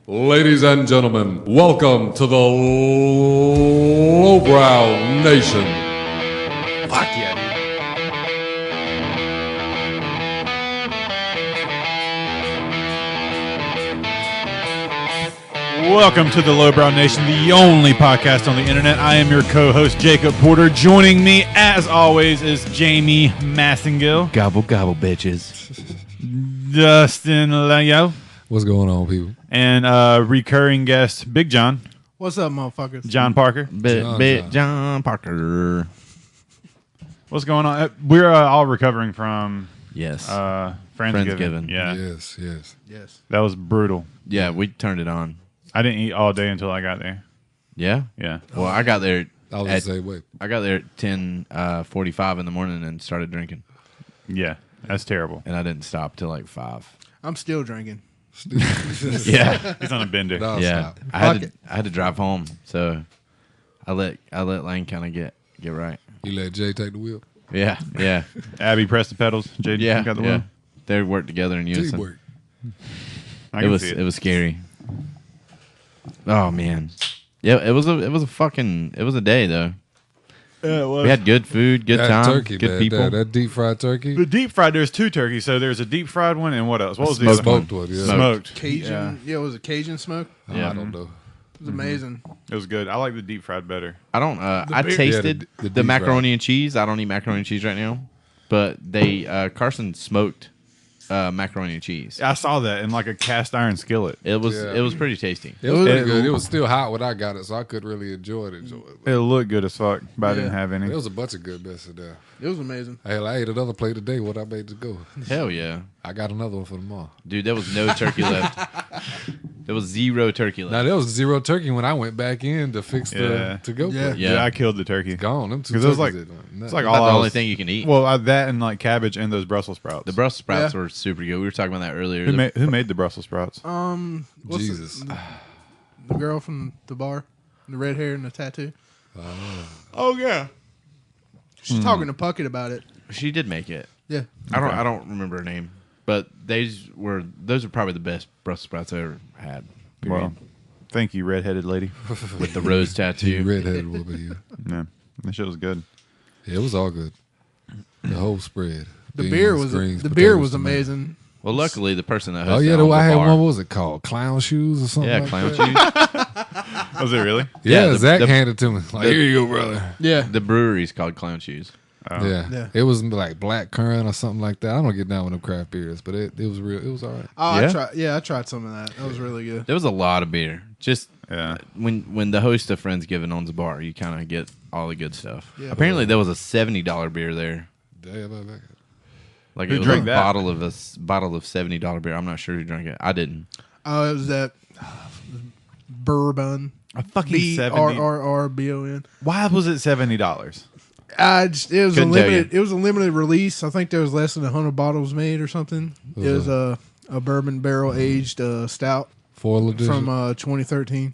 Ladies and gentlemen, welcome to the Lowbrow Nation. Fuck yeah, dude. Welcome to the Lowbrow Nation, the only podcast on the internet. I am your co-host, Jacob Porter. Joining me, as always, is Jamie Massengill. Gobble, gobble, bitches. Dustin Layo. What's going on, people? And recurring guest, Big John. What's up, motherfuckers? John Parker. John Parker. What's going on? We're all recovering from Yes. Friendsgiving. Yeah. Yes. That was brutal. Yeah, we turned it on. I didn't eat all day until I got there. Yeah? Yeah. Well, I got there I was the same way. I got there at 10:45 in the morning and started drinking. Yeah. That's terrible. And I didn't stop till like 5. I'm still drinking. Yeah. He's on a bender. No, Yeah. stop. I had to drive home, so I let Lane kind of get right. You let Jay take the wheel? Yeah. Yeah. Abby pressed the pedals. JD Yeah. got the yeah. wheel. They worked together in unison. Teamwork. I It can was see it was scary. Oh man. Yeah, it was a day though. Yeah, it was. We had good food, good That time, turkey, good man. people. That deep fried turkey. The deep fried, there's 2 turkeys. So there's a deep fried one, and what else? What was the other one? Smoked one, yeah. Smoked. Cajun. Yeah, it was a Cajun smoke. Yeah. I don't know. It was amazing. It was good. I like the deep fried better. I don't. I beer- tasted the the deep macaroni and cheese. I don't eat macaroni and cheese right now, but they Carson smoked macaroni and cheese. I saw that in like a cast iron skillet. It was Yeah. pretty tasty. It was pretty It- good. It was still hot when I got it, so I couldn't really enjoy it. It looked good as fuck, but I didn't Yeah. have any. There was a bunch of good bits in there. It was amazing. Hell, I ate another plate today. What I made to go. Hell yeah, I got another one for tomorrow. dude! There was no turkey left. There was 0 turkey Now left. there was 0 turkey when I went back in to fix Yeah. the to go. Yeah. plate. Yeah. Yeah, I killed the turkey. Gone. Them 2 'Cause it was turkeys. like- is It's like About all the I only was- thing you can eat. Well, that and like cabbage and those Brussels sprouts. The Brussels sprouts Yeah. were super good. We were talking about that earlier. Who made the Brussels sprouts? What's Jesus. The girl from the bar, the red hair and the tattoo. Oh yeah. She's talking to Puckett about it. She did make it. Yeah. I don't remember her name, but those are probably the best Brussels sprouts I ever had. Period. Well, thank you, redheaded lady. With the rose You tattoo. redheaded woman here. Yeah, that shit was good. Yeah, it was all good. The whole spread. The Beans, beer was greens, the beer potatoes, was tomatoes. amazing. Well, luckily the person that hosted Oh yeah, owns I the had bar. one. What was it called? Clown shoes or something? Yeah, like clown that? shoes. Was it really? Yeah, Yeah, Zach the- handed it to me. Like, here you go, brother. Yeah. The brewery's called Clown Shoes. Oh. Yeah, it was like black currant or something like that. I don't get down with them craft beers, but it was real. It was all right. Oh, Yeah? I tried some of that. That was really good. There was a lot of beer. Just Yeah. when the host of Friendsgiving owns a bar, you kind of get all the good stuff. Yeah. Apparently, there was a $70 beer there. Damn, I like it. Like Who it was drank a that? bottle of $70 beer. I'm not sure who drank it. I didn't. Oh, it was that bourbon. A fucking BRRRBON. Why was it $70? It was Couldn't tell you. It was a limited release. I think there was less than 100 bottles made or something. It was a bourbon barrel aged stout Foil edition. from 2013.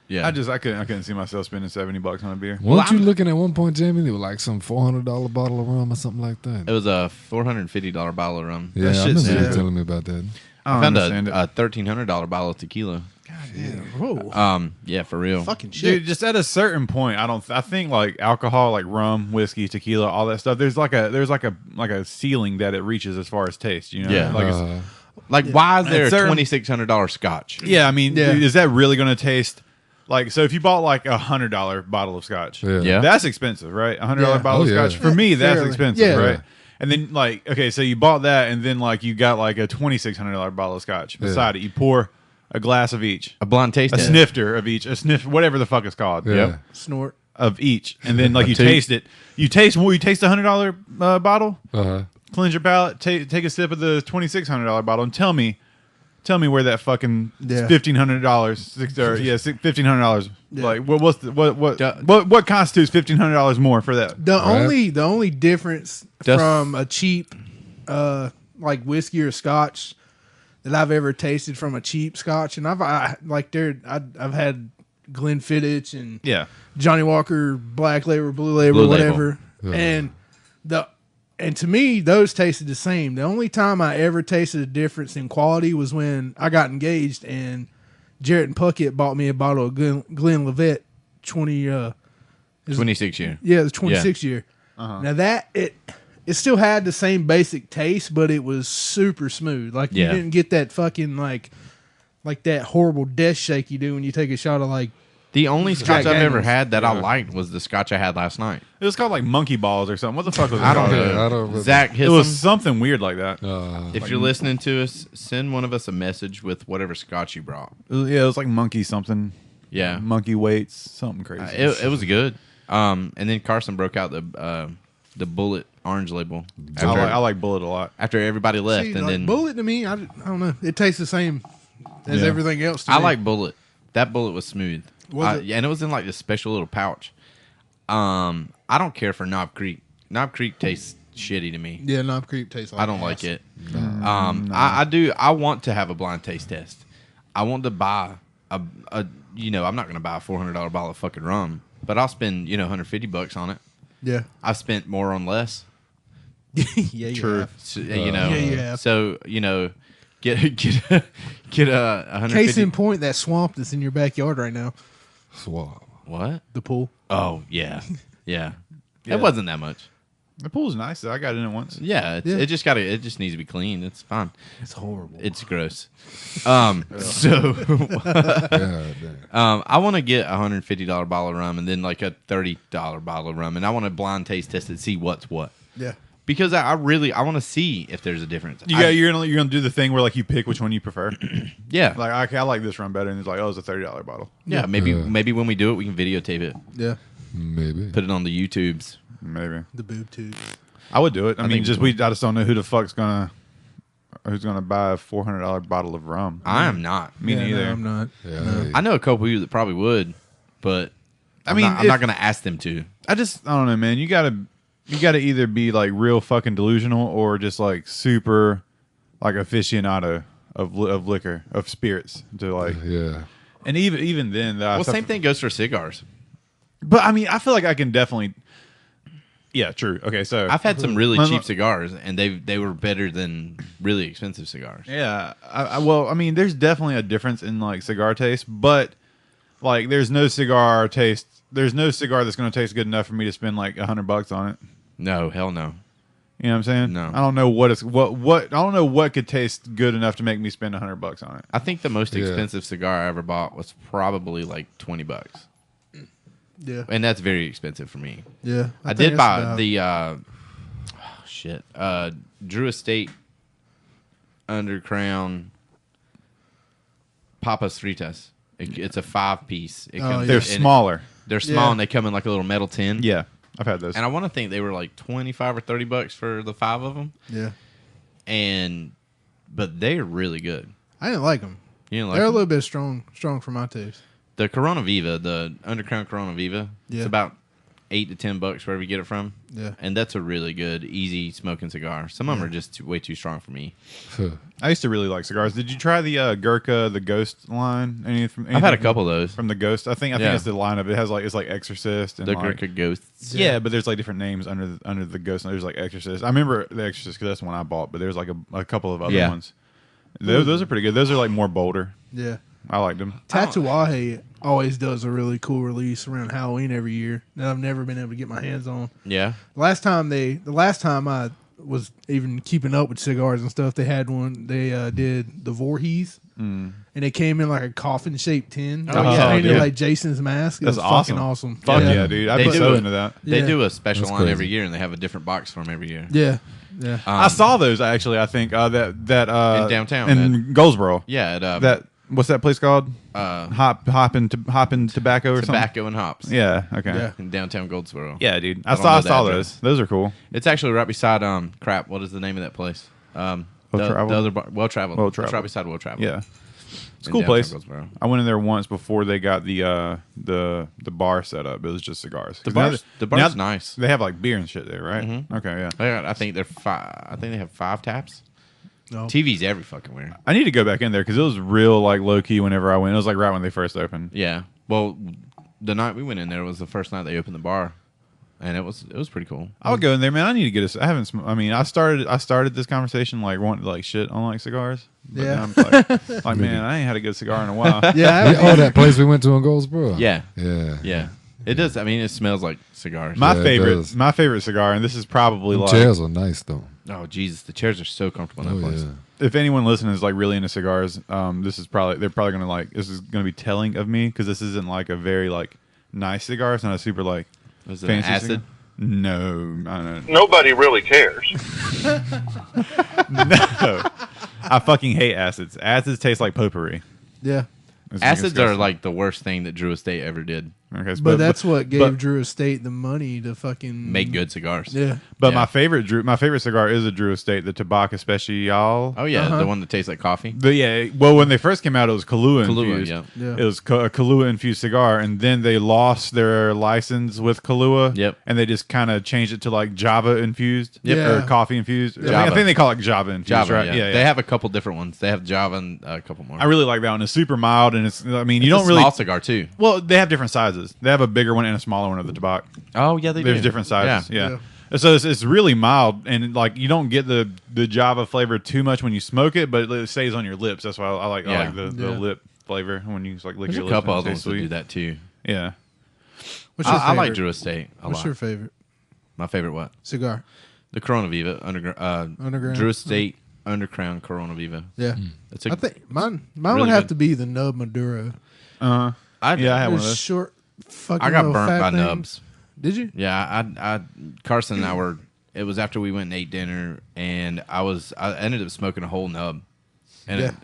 Yeah, I couldn't see myself spending $70 on a beer. Weren't you looking at one point, Jamie? It was like some $400 bottle of rum or something like that. it was a $450 bottle of rum. Yeah, I shit's- remember you yeah. telling me about that. I found understand a $1,300 bottle of tequila. Whoa. Yeah, for real. Fucking shit. Dude, just at a certain point, I think like alcohol, like rum, whiskey, tequila, all that stuff. There's like a ceiling that it reaches as far as taste. You know, Yeah. Like it's- Like, why is there a At certain- $2,600 Scotch? yeah. I mean, Yeah. is that really going to taste like? So if you bought like $100 bottle of Scotch, Yeah. that's expensive, right? $100 Yeah. bottle Oh, of yeah. Scotch for me, that's Fairly. expensive, Yeah. right? And then like, okay, so you bought that, and then like you got like a $2,600 bottle of Scotch beside it. You pour a glass of each, A blind taste a test. snifter of each, whatever the fuck it's called. Yeah. Snort. Of each, and then like you Two. taste it. You taste a $100 bottle, Uh-huh. cleanse your palate, take a sip of the $2,600 bottle, and tell me where that fucking Yeah. $1,500, $1,500. Yeah. Like what constitutes $1,500 more for that? The Right. only difference Just- from a cheap like whiskey or scotch that I've ever tasted from a cheap scotch, and I've had Glenfiddich and Yeah, Johnny Walker Black Label, Blue Label, Blue Label. whatever, Yeah. and the And to me, those tasted the same. The only time I ever tasted a difference in quality was when I got engaged and Jarrett and Puckett bought me a bottle of Glenlivet 26 year. Yeah, it was 26 year. Now that it still had the same basic taste, but it was super smooth. Like you didn't get that fucking like that horrible death shake you do when you take a shot of like. The only Scotch I've ever had that I Yeah. liked was the Scotch I had last night. It was called like monkey balls or something. What the fuck was it? I don't called? know. I don't really- Zach, It was something weird like that. if you're listening to us, send one of us a message with whatever Scotch you brought. Yeah, it was like monkey something. Yeah, Monkey weights, something crazy. it was good. And then Carson broke out the Bullet orange label I like Bullet a lot. after everybody left, See, and like then Bullet to me, I don't know. It tastes the same as Yeah. everything else. To I me. like Bullet. That Bullet was smooth. Was it? Yeah, and it was in like this special little pouch. I don't care for Knob Creek. Knob Creek tastes shitty to me. Yeah, Knob Creek tastes like I don't ass. like it. I do. I want to have a blind taste test. I want to buy a I'm not going to buy a $400 bottle of fucking rum, but I'll spend $150 on it. Yeah. I've spent more on less. Yeah, you True. have. So, Yeah, you have. So get a $150. Case in point, that swamp that's in your backyard right now, Swab. What? the pool. Oh yeah, yeah. Yeah. It wasn't that much. The pool's nice though. I got in it once. Yeah, Yeah. it just needs to be clean. It's fine. It's horrible. It's gross. So Yeah, damn. I want to get a $150 bottle of rum and then like a $30 bottle of rum, and I want to blind taste test it, see what's what. Yeah. Because I want to see if there's a difference. You're gonna do the thing where like you pick which one you prefer. Yeah, Like okay, I like this rum better, and it's like, oh, it's a $30 bottle. yeah. Maybe when we do it, we can videotape it, Yeah. Maybe. put it on the YouTubes. Maybe The boob tube. I would do it. I mean, think I just don't know who's gonna buy a $400 bottle of rum. I am not. Me Yeah, neither. No, I'm not. Yeah, I know a couple of you that probably would, but I'm mean, not going to ask them to. I don't know, man. You gotta either be like real fucking delusional or just like super like aficionado of liquor, of spirits to like. yeah. And even then, Well, same thing goes for cigars. But I mean, I feel like I can definitely. Yeah, true. Okay, so I've had some really My- cheap cigars, and they were better than really expensive cigars. yeah, well, I mean, there's definitely a difference in like cigar taste, but like, there's no cigar that's going to taste good enough for me to spend like $100 on it. No, hell no. You know what I'm saying? No. I don't know what I don't know what could taste good enough to make me spend $100 on it. I think the most Yeah. expensive cigar I ever bought was probably like $20, Yeah. and that's very expensive for me. Yeah. I think did that's buy about- the Drew Estate Undercrown Papas Fritas. It's a 5-piece. It Oh, comes yeah. They're and smaller. They're small Yeah. and they come in like a little metal tin. Yeah, I've had those. And I want to think they were like $25 or $30 for the 5 of them. Yeah. But they're really good. I didn't like them. You know, like They're a little bit strong for my taste. the Corona Viva, the Undercrown Corona Viva. Yeah. It's about $8 to $10 wherever you get it from. Yeah. And that's a really good, easy smoking cigar. Some of them are just way too strong for me. I used to really like cigars. Did you try the Gurkha, the Ghost line? I've had a couple of those. from the Ghost. I think Yeah. it's the line of it has like it's like Exorcist and The like, Gurkha Ghosts. Yeah, but there's like different names under the Ghost. There's like Exorcist. I remember the Exorcist because that's the one I bought. But there's like a couple of other Yeah. ones. Those are pretty good. Those are like more bolder. Yeah. I liked them. Tatuaje always does a really cool release around Halloween every year that I've never been able to get my hands on. Yeah. The last time I was even keeping up with cigars and stuff, they had one. They did the Voorhees, and it came in like a coffin shaped tin. Oh, It yeah. painted Yeah. like Jason's mask. It That's was awesome. fucking awesome. Fuck yeah, dude. I'd They be do so it. into that. They Yeah. do a special That's line crazy. every year, and they have a different box for them every year. Yeah, yeah. I saw those actually. I think that In downtown, in Goldsboro. Yeah. That what's that place called? Hoppin' Tobacco or Tobacco and Hops. something. Yeah. Okay. Yeah. In downtown Goldsboro. Yeah, dude. I I don't know the saw address. those. Those are cool. It's actually right beside crap. What is the name of that place? The Traveled? other bar, Well Traveled. Well It's right Traveled. beside Well Traveled. Yeah. It's a in cool downtown place. Goldsboro. I went in there once before they got the bar set up. It was just cigars. The 'Cause now bar's now nice. They have like beer and shit there, right? Mhm. Okay, yeah. I think they have 5 taps. No. TV's every fucking where. I need to go back in there because it was real like low key whenever I went. It was like right when they first opened. Yeah. Well, the night we went in there was the first night they opened the bar, and it was pretty cool. I would go in there, man. I need to get a. I haven't. I mean, I started this conversation like wanting to like shit on like cigars. But now I'm like man, I ain't had a good cigar in a while. Oh, that place we went to in Goldsboro. Yeah. Yeah. It does. I mean, it smells like cigars. My favorite cigar, and this is probably the like chairs are nice though. Oh Jesus, the chairs are so comfortable in that place. Yeah. If anyone listening is like really into cigars, this is probably gonna like this is gonna be telling of me because this isn't like a very like nice cigar. It's not a super like Was it fancy an acid? cigar. No, I don't know. Nobody really cares. No, I fucking hate acids. Acids taste like potpourri. Yeah. Acids are like the worst thing that Drew Estate ever did. Okay, But that's what gave Drew Estate the money to fucking Make good cigars. Yeah. But my favorite cigar is a Drew Estate, the Tabak Especial. Oh yeah, the one that tastes like coffee. Well, when they first came out, it was Kahlua infused. Yeah. It was a Kahlua infused cigar, and then they lost their license with Kahlua. Yep. And they just kind of changed it to like Java infused, Yeah. or coffee infused. Java. I think they call it Java infused, Java, right? yeah. They have a couple different ones. They have Java and a couple more. I really like that one. It's super mild, and it's. I mean, you It's don't a really small cigar too. Well, they have different sizes. They have a bigger one and a smaller one of the Tabak. Oh yeah, they There's do. different sizes. Yeah. So it's really mild, and like you don't get the Java flavor too much when you smoke it, but it stays on your lips. That's why I like the lip flavor when you just like lick There's your a lips. couple and other it ones tastes that sweet. do that too. Yeah. What's your I favorite? like Drew Estate a What's lot. your favorite My favorite what? cigar? The Corona Viva Underground. Drew Estate Underground Corona Viva. Yeah. It's I think mine really would have good. to be the Nub Maduro. I had one of Those those. short fucking I got little burnt fat by things. nubs. Did you? Yeah, Carson and I were. It was after we went and ate dinner, and I ended up smoking a whole nub, and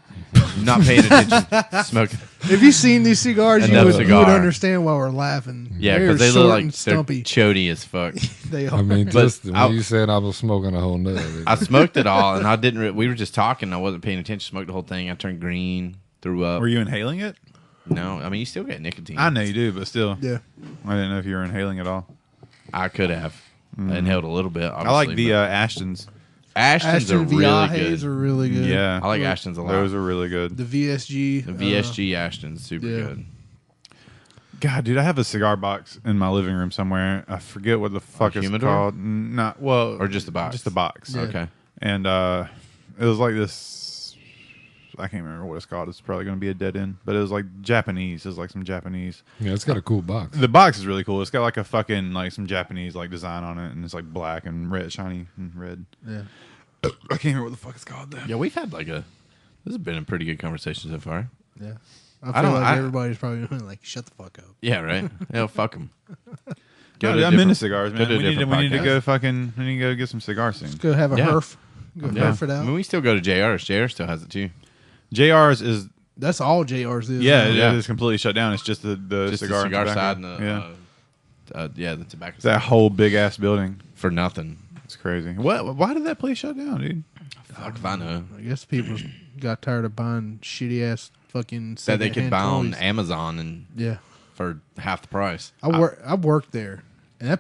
not paying attention, smoking. Have you seen these cigars? You Nub would cigar. understand why we're laughing. Yeah, They're because they short look like and they're stumpy. chody as fuck. They are. I mean, But just when I- you said I was smoking a whole nut. I smoked it all, and I didn't. We were just talking. I wasn't paying attention. Smoked the whole thing. I turned green, threw up. Were you inhaling it? No, I mean you still get nicotine. I know you do, but still. Yeah. I didn't know if you were inhaling at all. I could have inhaled a little bit. I like obviously, the but Ashtons. Ashtons are Ashton really Viajes good. are really good. Yeah. I like Ashtons a lot. Those are really good. The VSG. The VSG Ashtons super yeah. good. God, dude, I have a cigar box in my living room somewhere. I forget what the fuck it's humidor? called. Not well, Or just the box? Just the box. Yeah. Okay. And it was like this. I can't remember what it's called. It's probably going to be a dead end, but it was like Japanese. It was like some Japanese. Yeah, it's got a cool box. The box is really cool. It's got like a fucking like some Japanese like design on it, and it's like black and red, shiny and red. Yeah. I can't remember what the fuck it's called though. Yeah, we've had this has been a pretty good conversation so far. Yeah. I feel don't- like everybody's probably like, shut the fuck up. Yeah, right? Yeah, fuck them. No, I'm into cigars, man. to a We need to different go fucking. We need to go get some cigars soon. Go have a Yeah. herf. Go herf it I out. mean, we still go to JR's. JR still has it too. JR's is That's all JR's is. yeah, Yeah. it is completely shut down. It's just the Just cigar, the cigar tobacco. side and the the tobacco It's that side. whole big ass building. For nothing. It's crazy. What? Why did that place shut down, dude? Fuck if I know. I guess people got tired of buying shitty ass fucking That they could secondhand buy on toys. Amazon and Yeah. for half the price. I worked there, and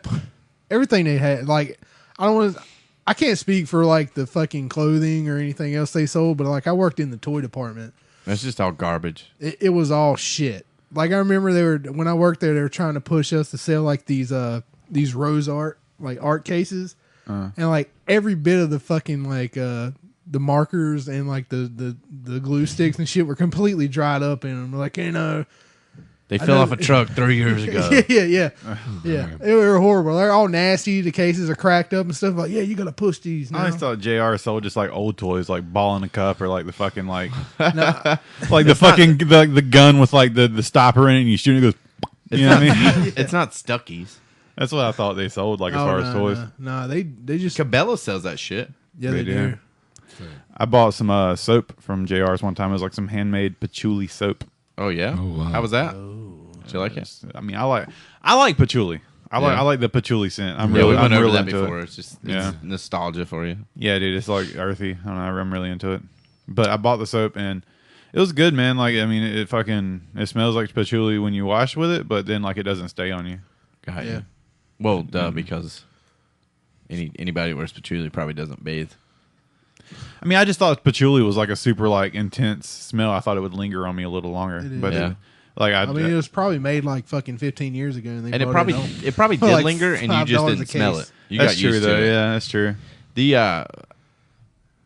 everything they had, like, I can't speak for like the fucking clothing or anything else they sold, but like I worked in the toy department. That's just all garbage. It was all shit. Like I remember when I worked there, they were trying to push us to sell like these rose art, like art cases, and like every bit of the fucking like the markers and like the glue sticks and shit were completely dried up in them. Like, They fell off a truck 3 years ago. yeah. They were horrible. They're all nasty. The cases are cracked up and stuff. Like, yeah, you gotta push these. I Now. always thought JR sold just like old toys, like ball in a cup, or like the fucking like, No, like the fucking the gun with like the stopper in it, and you shoot it, it goes. You know what I mean? It's not Stuckies. That's what I thought they sold, like as Oh, far as toys. No, they just Cabela sells that shit. yeah they They do. do. I bought some soap from JR's one time. It was like some handmade patchouli soap. Oh yeah. Oh, wow. How was that? Did you like it? I mean, I like patchouli. I like the patchouli scent. I'm Yeah, we really, went I'm over really that into before. it. It's just Yeah. nostalgia for you. Yeah, dude, it's like earthy. I don't know. I'm really into it. But I bought the soap and it was good, man. Like, I mean, it smells like patchouli when you wash with it, but then like it doesn't stay on you. Got Yeah. you. Well, duh, because anybody who wears patchouli probably doesn't bathe. I mean, I just thought patchouli was like a super like intense smell. I thought it would linger on me a little longer, It is. but Yeah. Like I mean, it was probably made like fucking 15 years ago, and it probably did like linger, and you just $5 didn't a smell case. it. You that's got true used though. to it. Yeah, that's true.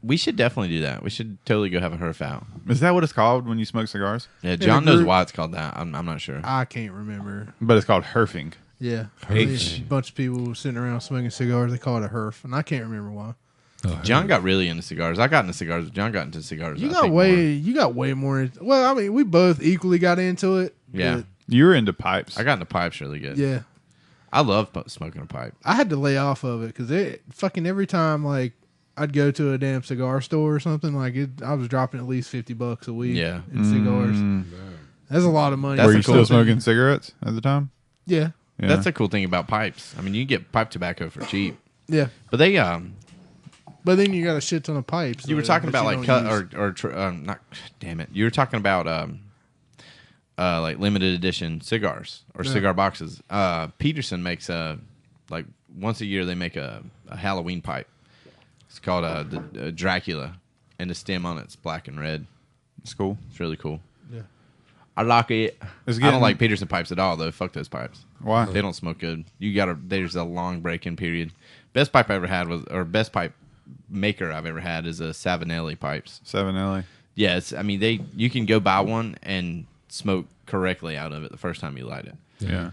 We should definitely do that. We should totally go have a herf out. Is that what it's called when you smoke cigars? Yeah, John knows group- why it's called that. I'm not sure. I can't remember. But it's called herfing. Yeah, H. a bunch of people sitting around smoking cigars. They call it a herf, and I can't remember why. John got really into cigars. I got into cigars. John got into cigars. You I got think, way, more. you got way more. Well, I mean, we both equally got into it. Yeah. but You were into pipes. I got into pipes really good. yeah. I love smoking a pipe. I had to lay off of it because it fucking every time like I'd go to a damn cigar store or something like it, I was dropping at least $50 a week. Yeah. in cigars. That's a lot of money. That's Were a you cool still thing. smoking cigarettes at the time? Yeah, Yeah. That's the cool thing about pipes. I mean, you can get pipe tobacco for cheap, yeah. but they But then you got a shit ton of pipes. you were talking that about you like don't cut use. or not. Damn it! You were talking about like limited edition cigars or cigar boxes. Peterson makes like once a year they make a Halloween pipe. It's called the Dracula, and the stem on it's black and red. It's cool. It's really cool. Yeah. I like it. It's I getting- don't like Peterson pipes at all though. Fuck those pipes. Why? They don't smoke good. There's a long break-in period. Best pipe I ever had best pipe maker I've ever had is a Savinelli pipes. 7LA. Yeah, you can go buy one and smoke correctly out of it the first time you light it. Yeah.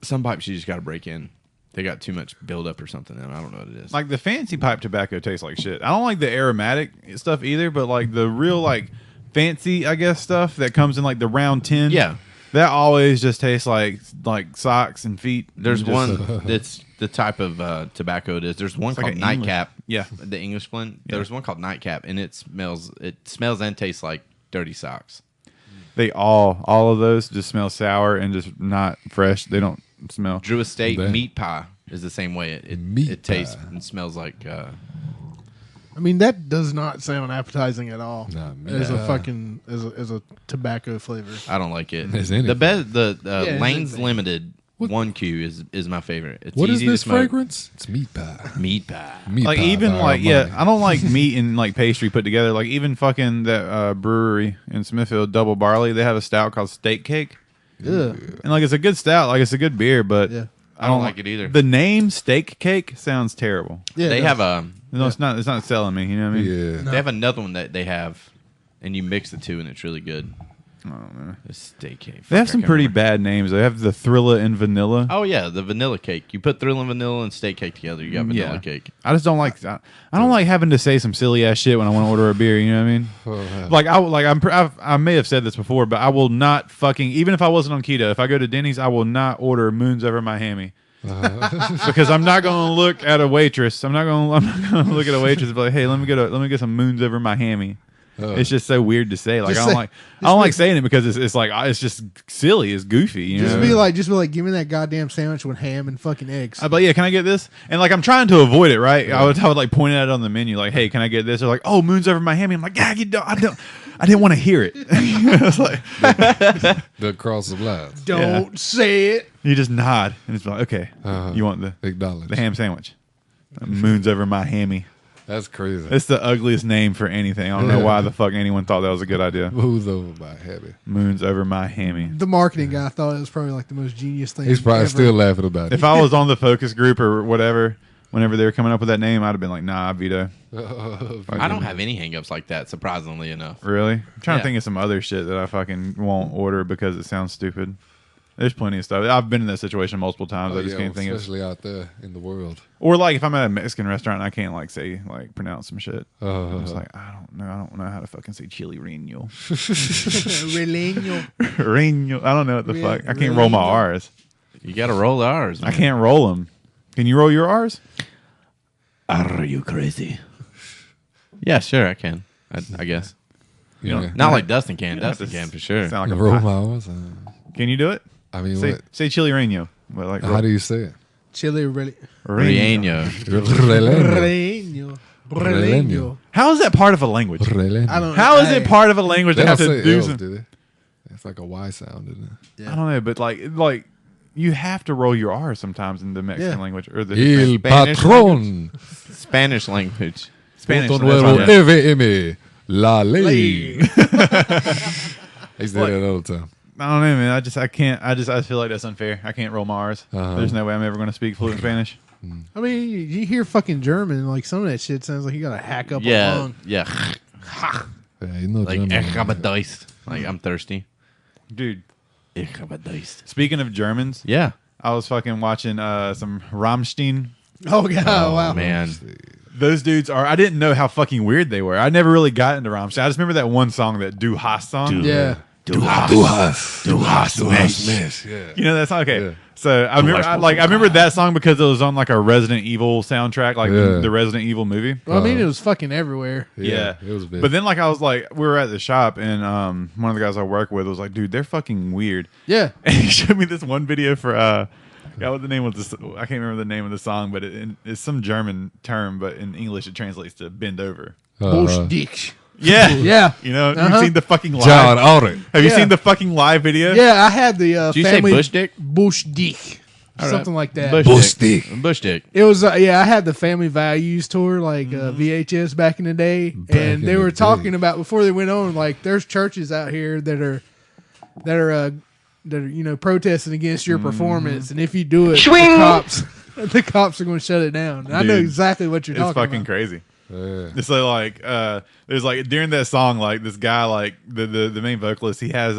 Some pipes you just got to break in. They got too much buildup or something, and I don't know what it is. Like the fancy pipe tobacco tastes like shit. I don't like the aromatic stuff either, but like the real like fancy, I guess, stuff that comes in like the round tin. Yeah. That always just tastes like socks and feet. There's Just- one that's the type of tobacco it is. There's one like called an English- Nightcap. Yeah. The English blend. Yeah. There's one called Nightcap, and it smells and tastes like dirty socks. They all of those just smell sour and just not fresh. They don't smell. Drew Estate Damn. meat pie is the same way. Meat It tastes pie. and smells like. I mean, that does not sound appetizing at all. Nah, man. as a fucking as a tobacco flavor. I don't like it. It's anything. The it's Lane's anything. Limited 1Q is my favorite. It's What is easy to this smoke. fragrance? It's meat pie. Meat pie. Meat Like pie even by like Armani. I don't like meat and like pastry put together. Like even fucking that brewery in Smithfield, Double Barley, they have a stout called Steak Cake, Yeah. and like it's a good stout, like it's a good beer, but Yeah. I don't like it either. The name Steak Cake sounds terrible. Yeah. They it have does. No, it's not selling me. You know what I mean? Yeah. they have another one that they have, and you mix the two, and it's really good. I don't know. The steak cake. They have Fuck, I some can't pretty remember. bad names. They have the Thrilla and Vanilla. Oh yeah, the vanilla cake. You put Thrill and vanilla and steak cake together, you got vanilla cake. I just don't like. I don't like having to say some silly ass shit when I want to order a beer. You know what I mean? Oh, Like I may have said this before, but I will not fucking even if I wasn't on keto. If I go to Denny's, I will not order Moons Over Miami because I'm not going to look at a waitress. I'm not going to look at a waitress and be like, hey, let me get some Moons Over Miami. It's just so weird to say. Like Just I say- don't like saying it because it's like it's just silly. It's goofy. You Just know? be like, give me that goddamn sandwich with ham and fucking eggs. I'd be like, yeah, can I get this? And like, I'm trying to avoid it, right? I would like point at it on the menu, like, hey, can I get this? They're like, oh, Moons Over Miami. I'm like, yeah, I didn't want to hear it. It's like, The cross of lies. Don't say it. you just nod and it's like, okay, you want the Acknowledge. ham sandwich? Moons Over Miami. That's crazy. It's the ugliest name for anything. I don't know why the fuck anyone thought that was a good idea. Who's over by Habby? Moons Over Miami. The marketing guy thought it was probably like the most genius thing. He's probably ever. still laughing about it. If I was on the focus group or whatever, whenever they were coming up with that name, I'd have been like, nah, veto. I don't have any hangups like that, surprisingly enough. Really? I'm trying Yeah. to think of some other shit that I fucking won't order because it sounds stupid. There's plenty of stuff. I've been in that situation multiple times. I just can't think of. especially out there in the world. Or like if I'm at a Mexican restaurant and I can't like say like pronounce some shit. I'm just Uh, like I don't know how to fucking say chili reno. Releño. Reno. I don't know what the fuck. I can't roll my R's. You got to roll ours. I can't roll them. Can you roll your R's? Are you crazy? Yeah, sure, I can. I guess. yeah. Not like Dustin can. You don't have Dustin to can for sure. Sound like a Roll pie. my R's. Can you do it? I mean, Say, what? say chili reno. But like How do you say it? Chile really. Relleno. Releño. Releño. Releño. How is that part of a language? Releño. I don't. How is it part of a language They to have don't to say do L's, some? do they? It's like a Y sound, isn't it? I don't know, but like you have to roll your R sometimes in the Mexican Yeah. language or the El Spanish patrón. Spanish language. Spanish. Punto that's nuevo what it is. FM. La ley. I used to do that all the time. I don't know, man. I can't. I feel like that's unfair. I can't roll Mars. There's no way I'm ever going to speak fluent Spanish. I mean, you hear fucking German, like some of that shit sounds like you got to hack up a lung. Yeah. Yeah, you know, Like, German. ich habe Durst. Like, I'm thirsty. Dude, Ich habe Durst. speaking of Germans, Yeah. I was fucking watching some Rammstein. Oh, God. Wow. Man. Those dudes are. I didn't know how fucking weird they were. I never really got into Rammstein. I just remember that one song, that Du Hast song. Yeah. Du hast mich. Yeah. You know that song? Okay. Yeah. So I remember, I remember that song because it was on like a Resident Evil soundtrack, like Yeah. the Resident Evil movie. Well, I mean, it was fucking everywhere. Yeah. It was big. But then, like, I was like, we were at the shop, and one of the guys I work with was like, dude, they're fucking weird. Yeah. And he showed me this one video for what the name was this? I can't remember the name of the song, but it's some German term, but in English it translates to bend over. Bullshit. Yeah, Yeah. You know, Uh-huh. you've seen the fucking live. John Audrey. Have you Yeah. seen the fucking live video? Yeah, I had the Did you say family bush dick? bush dick, something like that. Bush dick. Bush dick. It was I had the Family Values tour, like VHS back in the day, and they in were the talking day. about before they went on, like there's churches out here that are protesting against your performance, and if you do it, the cops are going to shut it down. And I know Dude, exactly what you're It's talking fucking about. crazy. Yeah. It's like there's like during that song, like this guy, like the main vocalist, he has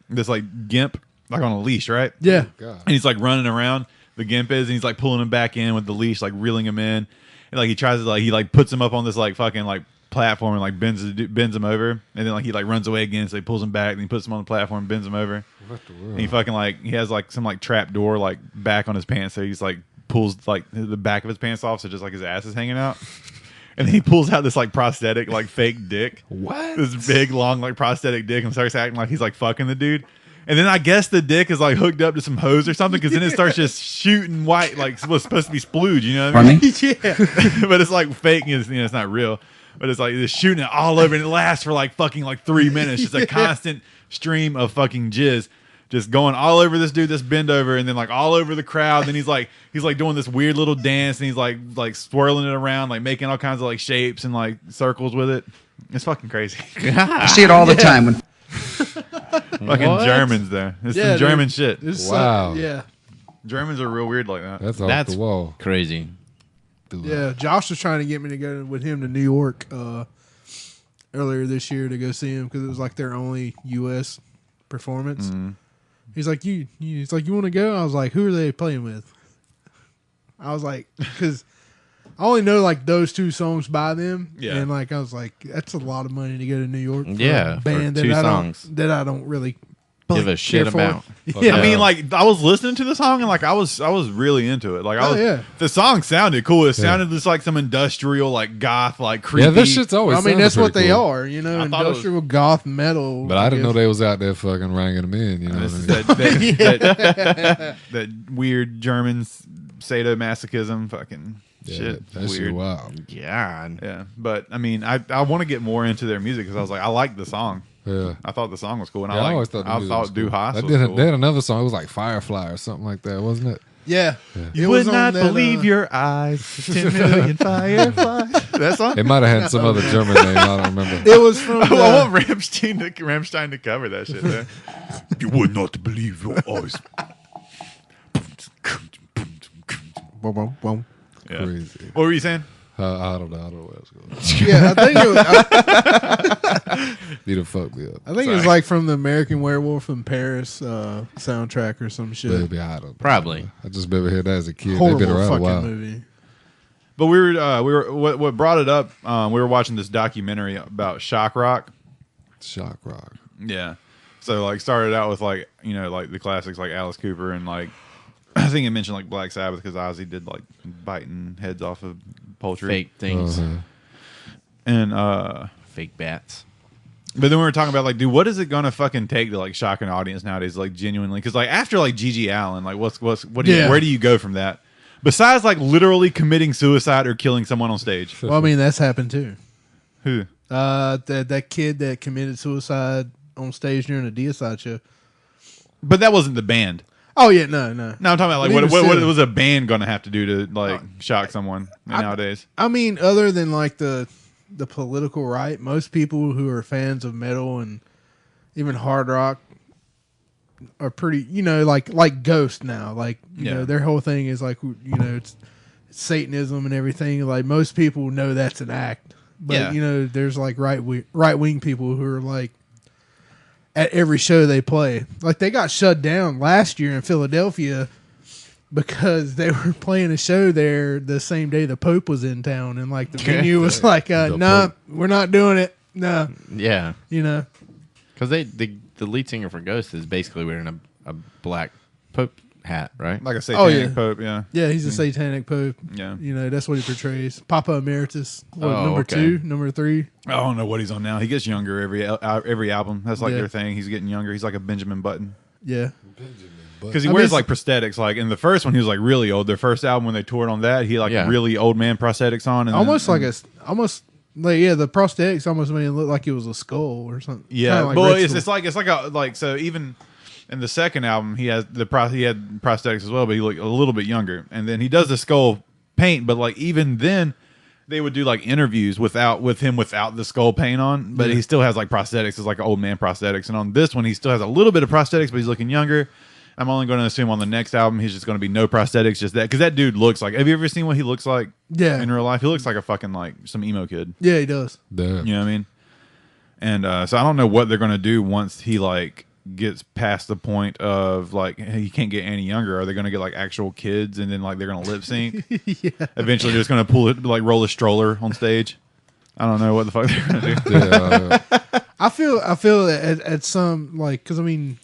this like gimp like on a leash, right? Yeah, God. And he's like running around, the gimp is, and he's like pulling him back in with the leash, like reeling him in. And like he tries to he puts him up on this like fucking like platform and like bends him over, and then like he like runs away again, so he pulls him back, and he puts him on the platform, bends him over. What the world? And he fucking like he has like some like trap door like back on his pants, so he's like pulls like the back of his pants off, so just like his ass is hanging out. And then he pulls out this like prosthetic, like fake dick. What? This big, long, like prosthetic dick, and starts acting like he's like fucking the dude. And then I guess the dick is like hooked up to some hose or something, because then it starts just shooting white, like what's supposed to be splooge, you know what I mean? yeah. But it's like fake, it's not real. But it's like it's shooting it all over, and it lasts for like fucking like 3 minutes. Just a constant stream of fucking jizz. Just going all over this dude, this bend over, and then like all over the crowd. Then he's like doing this weird little dance, and he's like swirling it around, like making all kinds of like shapes and like circles with it. It's fucking crazy. I see it all the time when Fucking What? Germans there. It's Yeah, some German dude. shit. It's Wow. yeah. Germans are real weird like that. That's off That's the wall. crazy. Dude. Yeah, Josh was trying to get me to go with him to New York earlier this year to go see him because it was like their only U.S. performance. He's like, he's like, you want to go? I was like, who are they playing with? I was like, because I only know like those two songs by them, Yeah. and like I was like, that's a lot of money to go to New York. For Yeah, a for band two that songs. I don't really Give a shit care for. about. Yeah, I mean, like I was listening to the song and like I was really into it. Like I Oh, was, yeah. the song sounded cool. It sounded just like some industrial, like goth, like creepy. Yeah, this shit's always. I mean, sounded that's what pretty they cool. are, you know, I thought it was- industrial goth metal. But I didn't know guess. they was out there fucking ringing them in. You know This is what I mean? that weird German sadomasochism fucking Yeah, shit. that shit Weird. wild. Yeah. Yeah, but I mean, I want to get more into their music because I was like, I like the song. Yeah. I thought the song was cool, and Yeah, I always I thought the music was Du cool. Hast They was did, cool. they had another song. It was like Firefly or something like that, wasn't it? Yeah, You It would was on not that, believe your eyes. 10 million fireflies. That song? It might have had some other German name. I don't remember. It was from. I want Rammstein to cover that shit. There. You would not believe your eyes. Yeah. Crazy. What were you saying? I don't know. I don't know where it's going. Yeah, I think it was, You done fucked me up. I think it was like from the American Werewolf in Paris soundtrack or some shit. Maybe I don't know. Probably. I just remember hearing that as a kid. They've Horrible been around a fucking while. movie. But we were what brought it up. We were watching this documentary about shock rock. Shock rock. Yeah. So like started out with like like the classics like Alice Cooper and like I think it mentioned like Black Sabbath because Ozzy did like biting heads off of poultry. Fake things. Uh-huh. And Fake bats. but then we were talking about like, dude, what is it gonna fucking take to like shock an audience nowadays? Like genuinely, because like after like Gigi Allen, like Yeah. where do you go from that? Besides like literally committing suicide or killing someone on stage. Well, I mean, that's happened too. Who? That kid that committed suicide on stage during a Deicide show. But that wasn't the band. Oh yeah, no. No, I'm talking about like But what even still- was a band gonna have to do to like shock someone nowadays? I mean, other than like the political right, most people who are fans of metal and even hard rock are pretty, like Ghost now. Like, you know, their whole thing is like, it's Satanism and everything. Like, most people know that's an act. But, there's like right wing people who are like, at every show they play. Like, they got shut down last year in Philadelphia because they were playing a show there the same day the Pope was in town. And, like, the venue was like, nah, we're not doing it. No. Yeah. Because the lead singer for Ghost is basically wearing a black Pope hat, right? Like a satanic Pope, yeah. Yeah, he's a satanic Pope. Yeah. That's what he portrays. Papa Emeritus. Oh, okay. 2, number 3. I don't know what he's on now. He gets younger every album. That's like their thing. He's getting younger. He's like a Benjamin Button. Yeah. Because he wears like prosthetics. Like in the first one, he was like really old. Their first album, when they toured on that, he really old man prosthetics on. And the prosthetics almost made it look like it was a skull or something. Yeah, like well, it's like so even in the second album, he had prosthetics as well, but he looked a little bit younger. And then he does the skull paint, but like even then, they would do like interviews with him without the skull paint on, but he still has like prosthetics. It's like old man prosthetics. And on this one, he still has a little bit of prosthetics, but he's looking younger. I'm only going to assume on the next album he's just going to be no prosthetics, just that, because that dude looks like. Have you ever seen what he looks like? Yeah. In real life, he looks like a fucking like some emo kid. Yeah, he does. Damn. You know what I mean? And so I don't know what they're going to do once he like gets past the point of like he can't get any younger. Are they going to get like actual kids and then like they're going to lip sync? Yeah. Eventually, they're just going to pull it like roll a stroller on stage. I don't know what the fuck they're going to do. Yeah, I feel at some, like, because I mean,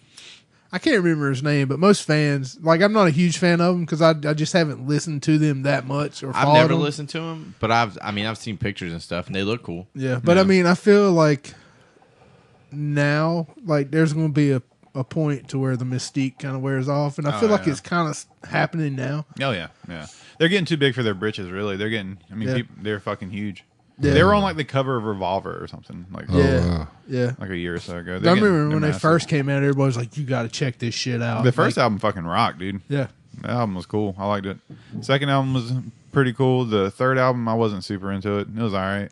I can't remember his name, but most fans, like, I'm not a huge fan of them because I just haven't listened to them that much or I've never them. listened to them, but I've seen pictures and stuff, and they look cool. Yeah, but I mean, I feel like now, like, there's going to be a point to where the mystique kind of wears off, and I feel like it's kind of happening now. Oh yeah, yeah. They're getting too big for their britches. Really, they're getting. I mean, they're fucking huge. Yeah. They were on like the cover of Revolver or something, like wow. Yeah. like a year or so ago. I remember when they first came out, everybody was like, "You got to check this shit out." The first album fucking rocked, dude. Yeah. That album was cool. I liked it. Second album was pretty cool. The third album, I wasn't super into it. It was all right.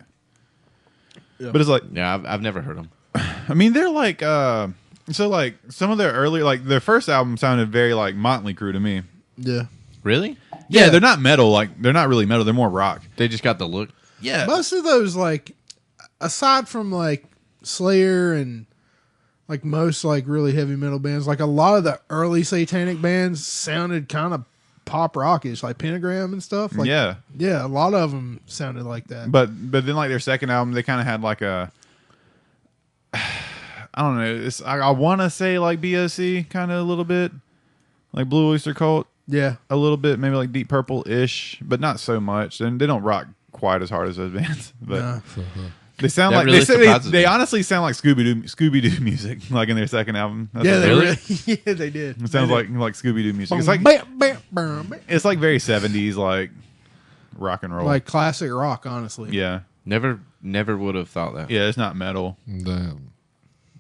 Yeah. But it's like, Yeah, I've never heard them. I mean, they're like, so like some of their early, like their first album sounded very like Motley Crue to me. Yeah. Really? Yeah, they're not metal. Like they're not really metal. They're more rock. They just got the look. Yeah. Most of those, like, aside from like Slayer and like most like really heavy metal bands, like a lot of the early satanic bands sounded kind of pop rockish, like Pentagram and stuff. Like, yeah, a lot of them sounded like that. but then like their second album, they kind of had like a, I don't know. It's I want to say like BOC kind of a little bit, like Blue Oyster Cult. Yeah, A little bit, maybe like Deep Purple ish, but not so much. And they don't rock quite as hard as those bands, but. nah. They sound That like really they surprises me. honestly sound like Scooby Doo music, like in their second album. That's Yeah, what they Really? really, yeah, they did. it sounds like Scooby Doo music. It's like it's like very 70s like rock and roll. like classic rock, honestly. yeah, Never would have thought that. yeah. It's not metal. Damn.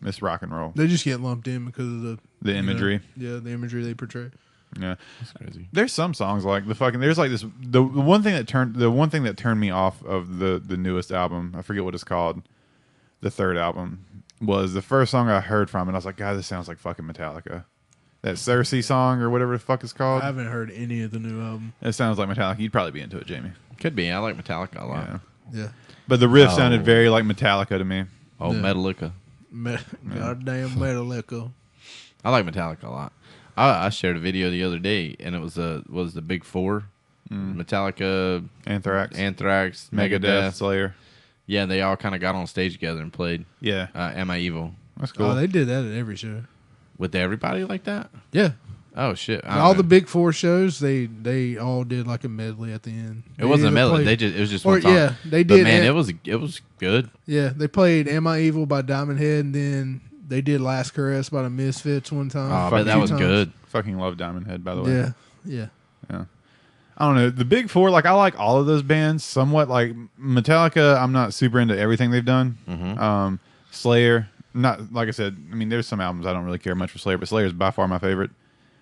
It's rock and roll. They just get lumped in because of The imagery. the imagery they portray. Yeah, That's crazy. there's some songs like the fucking. There's like this. The one thing that turned me off of the newest album. I forget what it's called. The third album was the first song I heard from, and I was like, God, this sounds like fucking Metallica. That Cersei song or whatever the fuck it's called. I haven't heard any of the new album. It sounds like Metallica. You'd probably be into it, Jamie. Could be. I like Metallica a lot. Yeah. Yeah. But the riff Oh. sounded very like Metallica to me. Oh, Yeah. Metallica. Goddamn Metallica. I like Metallica a lot. I shared a video the other day, and it was the Big Four: Metallica, Anthrax, Megadeth. Slayer. Yeah, they all kind of got on stage together and played Yeah, "Am I Evil" that's cool. Oh, they did that at every show. with everybody like that. Yeah. Oh shit! I don't All know. the big four shows, they all did like a medley at the end. It wasn't a either medley. played- It was just or one song. yeah, they But did. man, it it was good. Yeah, they played "Am I Evil" by Diamond Head, and then they did "Last Caress" by the Misfits one time. Oh, I fuck bet that few was times. good. Fucking love Diamond Head, by the way. Yeah, yeah. I don't know. The big four, like I like all of those bands somewhat. Like Metallica, I'm not super into everything they've done. Mm-hmm. Slayer, not like I said. I mean, there's some albums I don't really care much for Slayer, but Slayer is by far my favorite.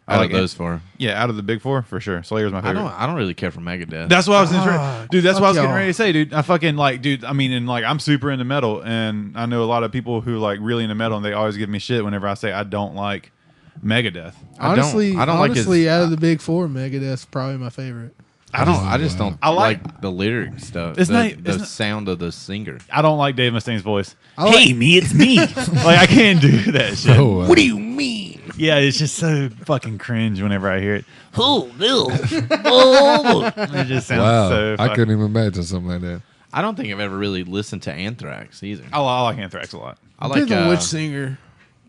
I like it. those four. Yeah, out of the big four for sure. Slayer's my I favorite. don't really care for Megadeth. That's what I was dude. That's fuck what I was getting y'all. ready to say, dude. I fucking like, dude. I mean, and like, I'm super into metal, and I know a lot of people who like really into metal, and they always give me shit whenever I say I don't like Megadeth. Honestly, I don't like his, out of the big four, Megadeth's probably my favorite. I just don't I like the lyric stuff. The sound of the singer. I don't like Dave Mustaine's voice. Hey, me, it's me. Like I can't do that shit. Oh, wow. What do you mean? Yeah, it's just so fucking cringe whenever I hear it. Oh, Bill. It just sounds Wow, so I couldn't even imagine something like that. I don't think I've ever really listened to Anthrax either. I like Anthrax a lot. I like Depends on which singer.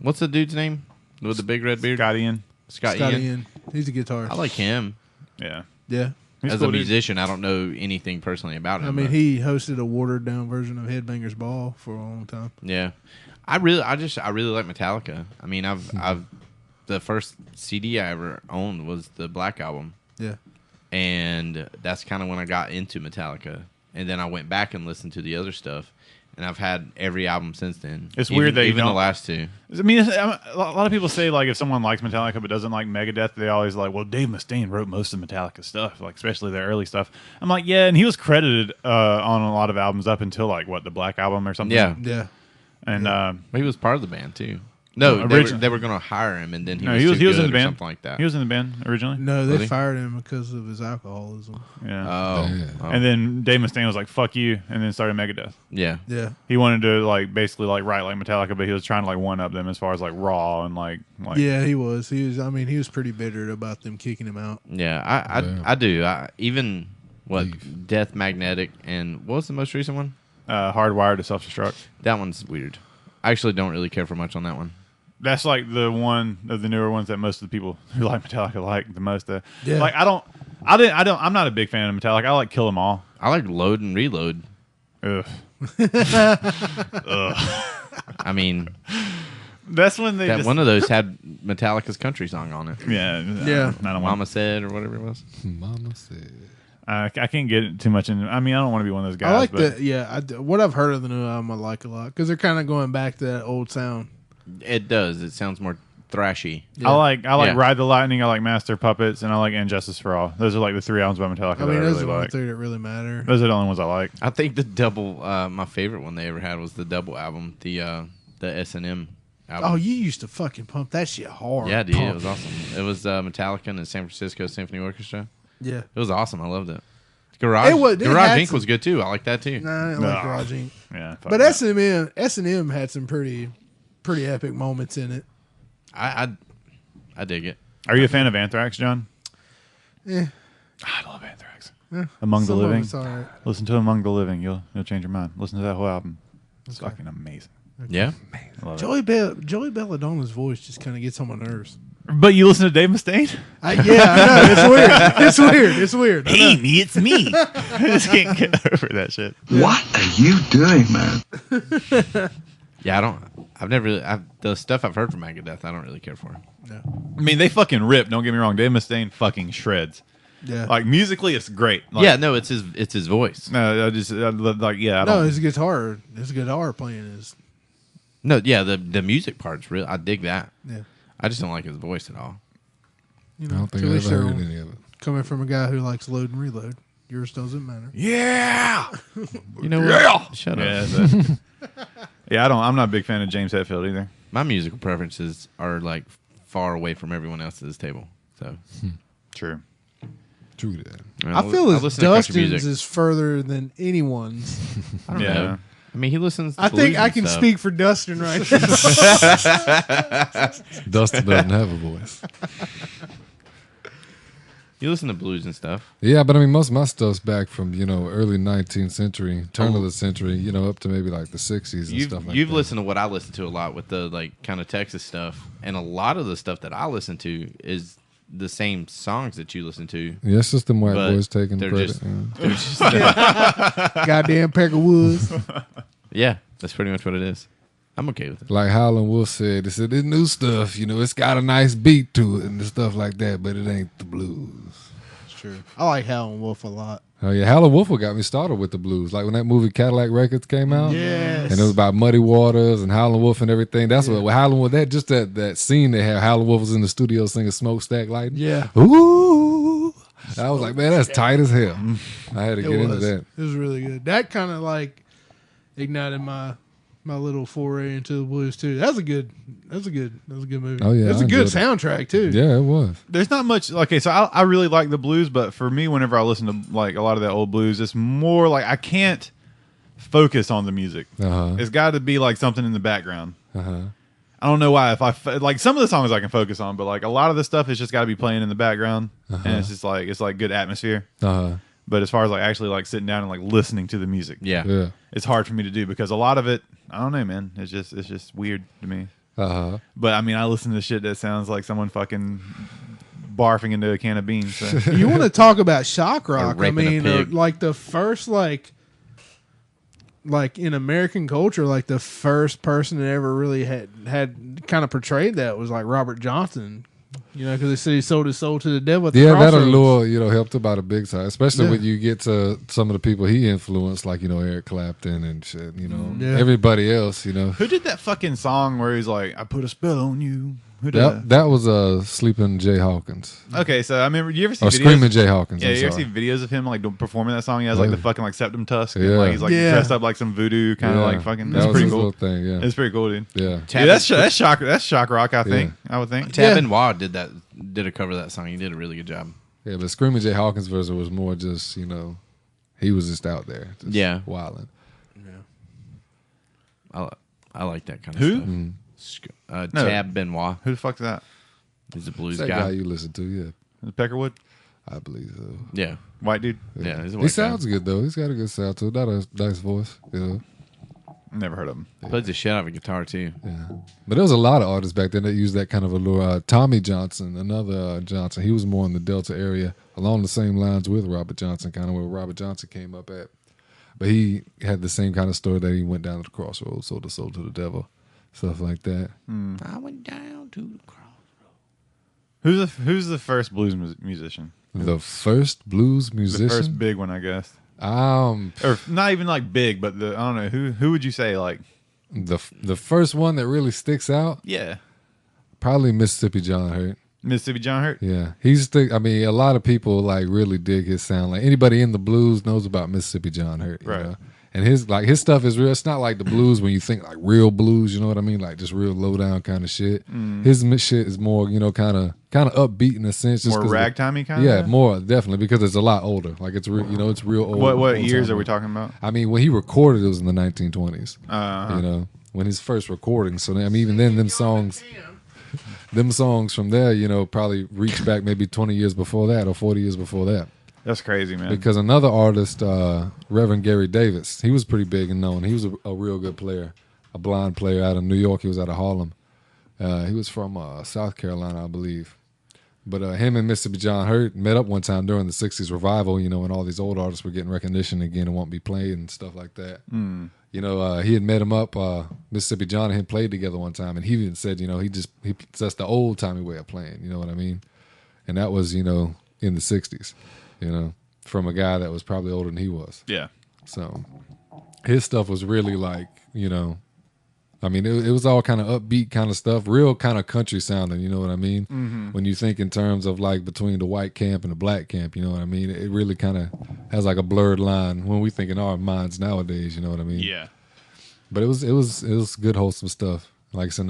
what's the dude's name with the big red beard? Scott Ian. Scott Scott Ian. Ian. He's a guitarist. I like him Yeah. Yeah. He's as cool, a dude. musician. I don't know anything personally about him. I mean, but he hosted a watered down version of Headbangers Ball for a long time. yeah, I really like Metallica. I mean, I've the first CD I ever owned was the Black Album, Yeah. and that's kind of when I got into Metallica. And then I went back and listened to the other stuff, and I've had every album since then. It's weird that you even the don't- last two. I mean, a lot of people say like if someone likes Metallica but doesn't like Megadeth, they always like, well, Dave Mustaine wrote most of Metallica stuff, like especially their early stuff. I'm like, yeah, and he was credited on a lot of albums up until like what the Black Album or something. Yeah, Yeah. and but he was part of the band too. No, Originally. they were going to hire him, and then he no, was he too was in good the or band. something like that. He was in the band originally. No, Was they he? fired him because of his alcoholism. Yeah. Oh, Yeah. oh. And then Dave Mustaine was like, "Fuck you," and then started Megadeth. yeah. Yeah. He wanted to like basically like write like Metallica, but he was trying to like one up them as far as like raw and like Yeah, he was. He was pretty bitter about them kicking him out. Yeah, Yeah. I do. Even Leave. Death Magnetic and what was the most recent one? Hardwired to Self Destruct. That one's weird. I actually don't really care for much on that one. That's like the one of the newer ones that most of the people who like Metallica like the most. Yeah. Like I'm not a big fan of Metallica. I like Kill 'Em All. I like Load and Reload. Ugh. I mean, That's when they that just, one of those had Metallica's country song on it. yeah. Yeah. I don't want. Mama Said or whatever it was. Mama said. I can't get too much in. I mean, I don't want to be one of those guys. I like but the yeah. What I've heard of the new album, I like a lot because they're kind of going back to that old sound. It does. It sounds more thrashy. Yeah. I like Yeah. Ride the Lightning. I like Master Puppets, and I like Injustice for All. Those are like the three albums by Metallica I mean, that I those really are the only like. three that really matter. Those are the only ones I like. I think the double, my favorite one they ever had was the double album, the S&M album. Oh, you used to fucking pump that shit hard. yeah, dude, it Pump. was awesome. It was Metallica and the San Francisco Symphony Orchestra. Yeah. It was awesome. I loved it. Garage It Garage had Inc. some- was good too. I like that too. Nah, I didn't like Garage Inc. Yeah, fuck But that. S&M had some pretty epic moments in it. I dig it. Are you a fan of Anthrax, John? Yeah. I love Anthrax. Yeah. Among the Some of Living. it's all right. Listen to Among the Living. You'll change your mind. Listen to that whole album. It's fucking amazing. Yeah. I love Joey Belladonna's voice just kind of gets on my nerves. it. But you listen to Dave Mustaine? I know. It's weird. It's weird. I know. me, it's me. I just can't get over that shit. What are you doing, man? Yeah, I've never really, the stuff I've heard from Megadeth, I don't really care for. No. I mean, they fucking rip. Don't get me wrong. Dave Mustaine fucking shreds. Yeah. Like musically, it's great. Like, Yeah, no, it's his voice. No, I just like yeah. I No, don't. his guitar playing is. No, yeah, the music part's real. I dig that. Yeah. I just don't like his voice at all. You I know, don't think to I each ever their heard own. any of it. Coming from a guy who likes load and reload, yours doesn't matter. Yeah. You know what? Shut up. Yeah. That- yeah. I'm not a big fan of James Hetfield either. My musical preferences are like far away from everyone else at this table. So True. True that. I feel as listen to country Dustin's music. is further than anyone's. I don't Yeah. know. I mean, he listens to I think blues I and can stuff. speak for Dustin right now. Dustin doesn't have a voice. You listen to blues and stuff. Yeah, but I mean, most of my stuff's back from early 19th century, turn of the century, up to maybe like the 60s and stuff like You've that. listened to what I listen to a lot with the like kind of Texas stuff, and a lot of the stuff that I listen to is the same songs that you listen to. Yeah, it's just them white But boys taking they're credit. just- yeah. They're just Goddamn Peck of Woods. yeah, that's pretty much what it is. I'm okay with it. Like Howlin Wolf said, they said this new stuff, it's got a nice beat to it and stuff like that, but it ain't the blues. True. I like Howlin Wolf a lot. Oh yeah, Howlin Wolf got me started with the blues. Like when that movie Cadillac Records came out, Yes. and it was about Muddy Waters and Howlin Wolf and everything. That's what Howlin Wolf. That scene they had. Howlin Wolf was in the studio singing "Smokestack Lightning." Yeah. Ooh, I was like, man, that's tight as hell. I had to get into that. It was really good. That kind of like ignited my my little foray into the blues too. That was a good movie. Oh, yeah, it's I a good enjoyed it. soundtrack too. Yeah, it was. There's not much. Okay, so I really like the blues, but for me, whenever I listen to like a lot of that old blues, it's more like I can't focus on the music. It's got to be like something in the background. I don't know why. If I like some of the songs I can focus on, but like a lot of the stuff has just got to be playing in the background, and it's just like good atmosphere. But as far as like actually like sitting down and like listening to the music, Yeah. it's hard for me to do because a lot of it, I don't know, man. It's just weird to me. But I mean, I listen to shit that sounds like someone fucking barfing into a can of beans. So. You want to talk about shock rock? I raping a mean, pig. like the first like in American culture, like the first person that ever really had kind of portrayed that was like Robert Johnson. You know, because they said he sold his soul to the devil. At the Yeah, that crossroads. allure, helped about a big time, especially when you get to some of the people he influenced, like, Eric Clapton and shit, everybody else, Who did that fucking song where he's like, "I put a spell on you"? Who did that? That was Sleeping Jay Hawkins. Okay, so I remember, you ever see Or videos? Screaming Jay Hawkins. Yeah, I'm you ever sorry. see videos of him like performing that song? He has like the fucking like septum tusk. And, Yeah. like he's like dressed up like some voodoo kind of like fucking. That That's was pretty his cool. little thing, yeah. It's pretty cool, dude. Yeah. Yeah, that's shock rock. I think. I would think. Tab Benoit did a cover of that song. He did a really good job. Yeah, but Screaming Jay Hawkins version was more just, he was just out there. Just wilding. I like that kind of Who? stuff. No. Tab Benoit. Who the fuck is that? He's a blues That guy. guy you listen to, yeah. Is it Peckerwood? I believe so. Yeah. White dude? Yeah. He's a He white sounds good, though. He's got a good sound, too. Not a nice voice, Never heard of him. guy. Plays the shit out of a guitar, too. Yeah. But there was a lot of artists back then that used that kind of allure. Tommy Johnson, another Johnson, he was more in the Delta area, along the same lines with Robert Johnson, kind of where Robert Johnson came up at. But he had the same kind of story that he went down to the crossroads, sold his soul to the devil, stuff like that. I went down to the cross. Who's the first blues musician? The first blues musician? The first big one, I guess. Or not even like big, but I don't know. Who would you say like? the first one that really sticks out, Yeah. probably Mississippi John Hurt. Mississippi John Hurt? Yeah, a lot of people like really dig his sound. Like anybody in the blues knows about Mississippi John Hurt, you Right. know? And his stuff is real. It's not like the blues when you think like real blues, you know what I mean? Like just real low down kind of shit. His shit is more, kind of upbeat in a sense. Just More 'cause ragtimey kind of? Yeah, more definitely because it's a lot older. Like it's real, it's real old. What old years time. are we talking about? I mean, when he recorded, it was in the 1920s. Uh-huh. When his first recording. So I mean, even then, them songs from there, probably reach back maybe 20 years before that or 40 years before that. That's crazy, man. Because another artist, Reverend Gary Davis, he was pretty big and known. He was a real good player, a blind player out of New York. He was out of Harlem. He was from South Carolina, I believe. But him and Mississippi John Hurt met up one time during the 60s revival, and all these old artists were getting recognition again and won't be played and stuff like that. He had met him up. Mississippi John and him played together one time, and he even said, he possessed the old timey way of playing. You know what I mean? And that was, in the 60s. From a guy that was probably older than he was. Yeah. So his stuff was really like, I mean, it was all kind of upbeat kind of stuff, real kind of country sounding, you know what I mean? Mm-hmm. When you think in terms of like between the white camp and the black camp, you know what I mean? It really kind of has like a blurred line when we think in our minds nowadays, you know what I mean? Yeah. But it was good, wholesome stuff. Like I said,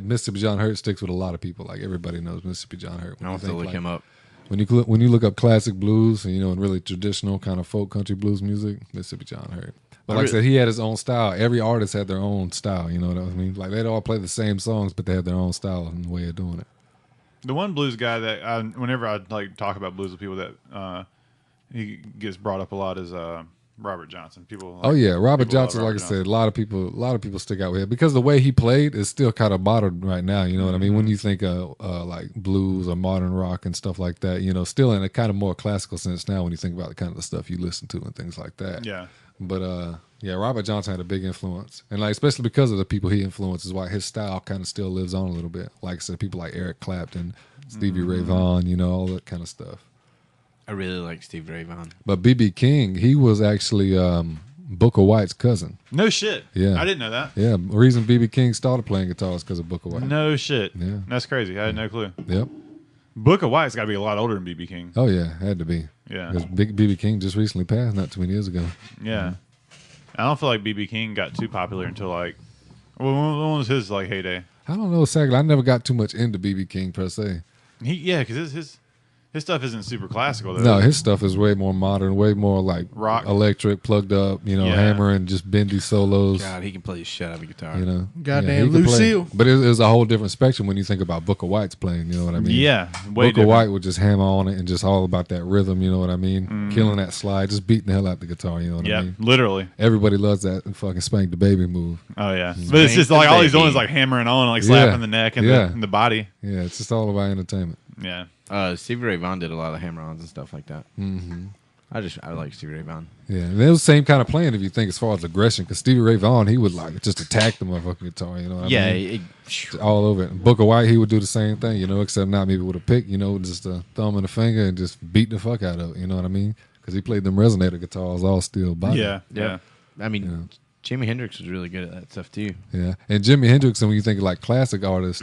Mississippi John Hurt sticks with a lot of people. Like everybody knows Mississippi John Hurt. I'll have to look him up. When you look up classic blues and and really traditional kind of folk country blues music, Mississippi John Hurt. But like I said, he had his own style. Every artist had their own style. You know what I mean? Like they'd all play the same songs, but they had their own style and way of doing it. The one blues guy that whenever I like talk about blues with people that he gets brought up a lot is Robert Johnson. People. Robert Johnson. Like I said, a lot of people stick out with it because the way he played is still kind of modern right now. You know what I mean? When you think of like blues or modern rock and stuff like that, still in a kind of more classical sense now. When you think about the kind of the stuff you listen to and things like that. Yeah. But Robert Johnson had a big influence, and like especially because of the people he influences, why his style kind of still lives on a little bit. Like I said, people like Eric Clapton, Stevie Ray Vaughan, all that kind of stuff. I really like Stevie Ray Vaughan. But B.B. King, he was actually Booker White's cousin. No shit. Yeah, I didn't know that. Yeah, the reason B.B. King started playing guitar is because of Booker White. No shit. Yeah, that's crazy. I had no clue. Yep. Booker White's got to be a lot older than B.B. King. Oh yeah, had to be. Yeah. Because B.B. King just recently passed not too many years ago. Yeah. I don't feel like B.B. King got too popular until like, when was his like heyday? I don't know exactly. I never got too much into BB King per se. Because his stuff isn't super classical though. No, his stuff is way more modern, way more like rock, electric, plugged up. Hammering, just bendy solos. God, he can play the shit out of a guitar. Goddamn Lucille. But it's a whole different spectrum when you think about Booker White's playing. You know what I mean? Yeah, Booker different. White would just hammer on it and just all about that rhythm. You know what I mean? Killing that slide, just beating the hell out the guitar. You know what I mean? Yeah, literally. Everybody loves that fucking Spank the Baby move. Oh yeah, but it's just like all he's doing is like hammering on, like slapping the neck and the body. Yeah, it's just all about entertainment. Yeah. Stevie Ray Vaughan did a lot of hammer-ons and stuff like that. Mm-hmm. I like Stevie Ray Vaughan. Yeah, and it was the same kind of playing if you think as far as aggression, because Stevie Ray Vaughan, he would like just attack the motherfucking guitar, you know what I mean? All over it. And Booker White, he would do the same thing, except not maybe with a pick, just a thumb and a finger and just beat the fuck out of it, you know what I mean? Because he played them resonator guitars all steel body. Yeah. I mean, Jimi Hendrix was really good at that stuff too. Yeah, and Jimi Hendrix, and when you think of like classic artists,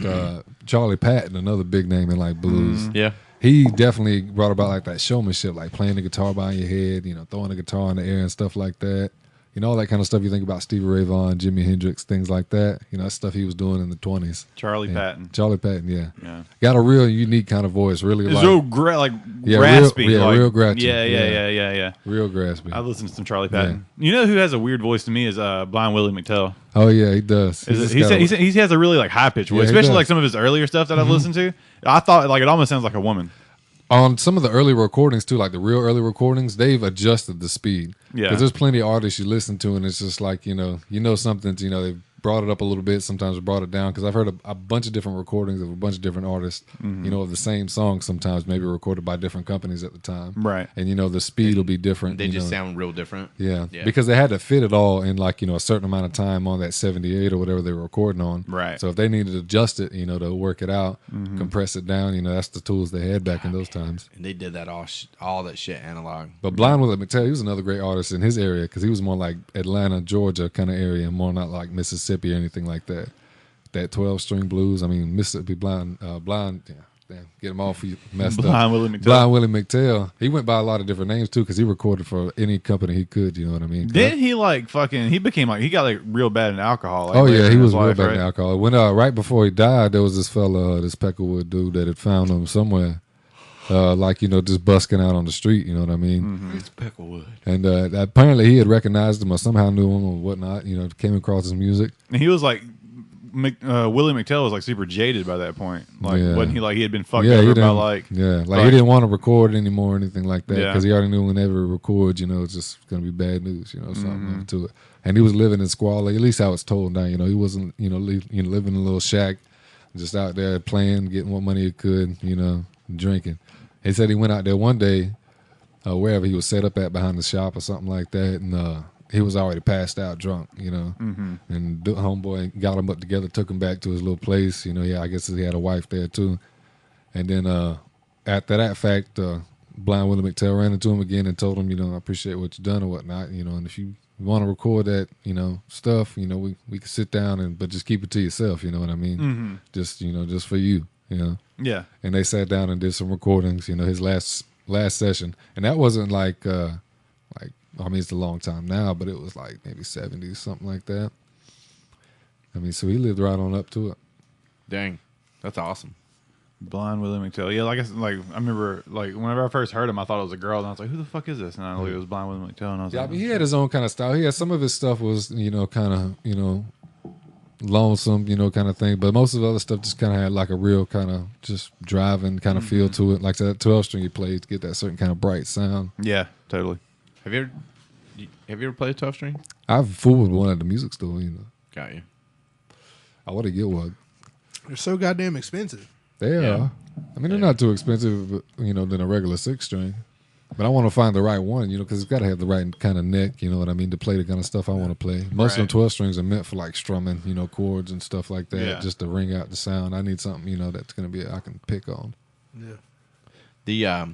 Charlie Patton, another big name in like blues. Yeah. He definitely brought about like that showmanship, like playing the guitar behind your head, throwing the guitar in the air and stuff like that. All that kind of stuff you think about Stevie Ray Vaughan, Jimi Hendrix, things like that. That's stuff he was doing in the 20s. Charlie Patton, yeah. Got a real unique kind of voice, really. It's real raspy. Real graspy. Yeah. Real graspy. I listened to some Charlie Patton. Yeah. You know who has a weird voice to me is Blind Willie McTell. Oh yeah, he does. He has a really like high pitched voice, especially like some of his earlier stuff that I've listened to. I thought like it almost sounds like a woman. On some of the early recordings too, like the real early recordings, they've adjusted the speed. Yeah, because there's plenty of artists you listen to, and it's just like something. They've brought it up a little bit. Sometimes brought it down, because I've heard a bunch of different recordings of a bunch of different artists. Of the same song. Sometimes maybe recorded by different companies at the time. Right, and the speed will be different. They just sound real different. Yeah, because they had to fit it all in like a certain amount of time on that 78 or whatever they were recording on. Right. So if they needed to adjust it, to work it out, compress it down, that's the tools they had back in those times. And they did that all that shit analog. But Blind Willie McTell, he was another great artist in his area, because he was more like Atlanta, Georgia kind of area, and more not like Mississippi or anything like that. That 12-string blues. I mean, Mississippi Blind. Damn, get them all for you messed up. Blind Willie McTell. He went by a lot of different names too, because he recorded for any company he could. You know what I mean? Didn't he like fucking? He became like, he got like real bad in alcohol. Like, he was real bad in alcohol. When right before he died, there was this fella, this Peckerwood dude, that had found him somewhere. Just busking out on the street, you know what I mean? It's Peckerwood. And apparently he had recognized him or somehow knew him or whatnot, came across his music. And he was like, Willie McTell was like super jaded by that point. Like, wasn't he like, he had been fucked over by like... Yeah, like he didn't want to record anymore or anything like that, because he already knew whenever he records, it's just going to be bad news, something to it. And he was living in squalor, at least how it's told now, he wasn't, living in a little shack, just out there playing, getting what money he could, drinking. He said he went out there one day, wherever he was set up at behind the shop or something like that, and he was already passed out drunk, and the homeboy got him up together, took him back to his little place. I guess he had a wife there too. And then after that fact, Blind Willie McTell ran into him again and told him, I appreciate what you've done or whatnot, and if you want to record that, stuff, we can sit down but just keep it to yourself, you know what I mean? Just, just for you, Yeah. And they sat down and did some recordings, his last session. And that wasn't like it's a long time now, but it was like maybe 70s, something like that. So he lived right on up to it. Dang. That's awesome. Blind Willie McTell. Yeah, like I remember, like whenever I first heard him, I thought it was a girl, and I was like, "Who the fuck is this?" And I knew it was Blind Willie McTell, and I was like, he had his own kind of style. He had some of his stuff was, kind of, lonesome, kind of thing, but most of the other stuff just kind of had like a real kind of just driving kind of feel to it, like that 12-string he played to get that certain kind of bright sound. Yeah, totally. Have you ever played a 12-string? I've fooled one at the music store, Got you. I want to get one. They're so goddamn expensive. They are. I mean, they're not too expensive, than a regular 6-string. But I want to find the right one, because it's got to have the right kind of neck, you know what I mean, to play the kind of stuff I want to play. Most of them 12-strings are meant for like strumming, chords and stuff like that, just to ring out the sound. I need something, that's going to be I can pick on. Yeah.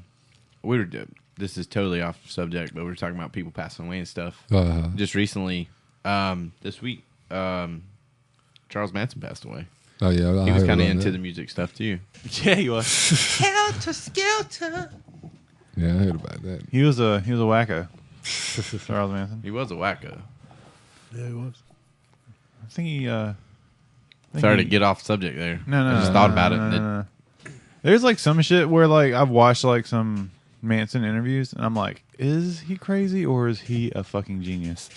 This is totally off subject, but we were talking about people passing away and stuff. Just recently, this week, Charles Manson passed away. Oh yeah, he was kind of into the music stuff too. Yeah, he was. Helter Skelter. Yeah, I heard about that. He was a wacko. Charles Manson. He was a wacko. Yeah, he was. I think he. Sorry to get off subject there. No, I just thought about it. And no. There's like some shit where like I've watched like some Manson interviews, and I'm like, is he crazy or is he a fucking genius?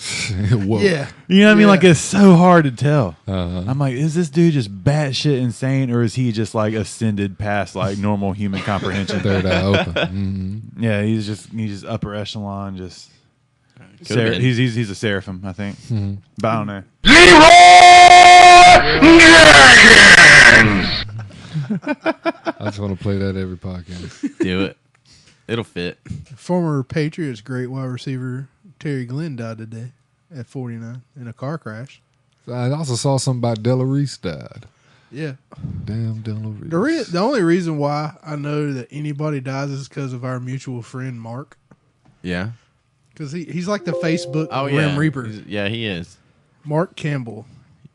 Whoa. Yeah. You know what I mean? Like it's so hard to tell. Uh-huh. I'm like, is this dude just batshit insane, or is he just like ascended past like normal human comprehension? Third eye open. Mm-hmm. Yeah, he's just upper echelon. Just Could've been. he's a seraphim, I think. Mm-hmm. But I don't know. I just want to play that every podcast. Do it. It'll fit. Former Patriots great wide receiver Terry Glenn died today at 49 in a car crash. I also saw something about Della Reese died. Yeah. Damn Della Reese. The only reason why I know that anybody dies is because of our mutual friend Mark. Yeah. Because he's like the Facebook Oh, Grim yeah. Reaper. Yeah, he is. Mark Campbell.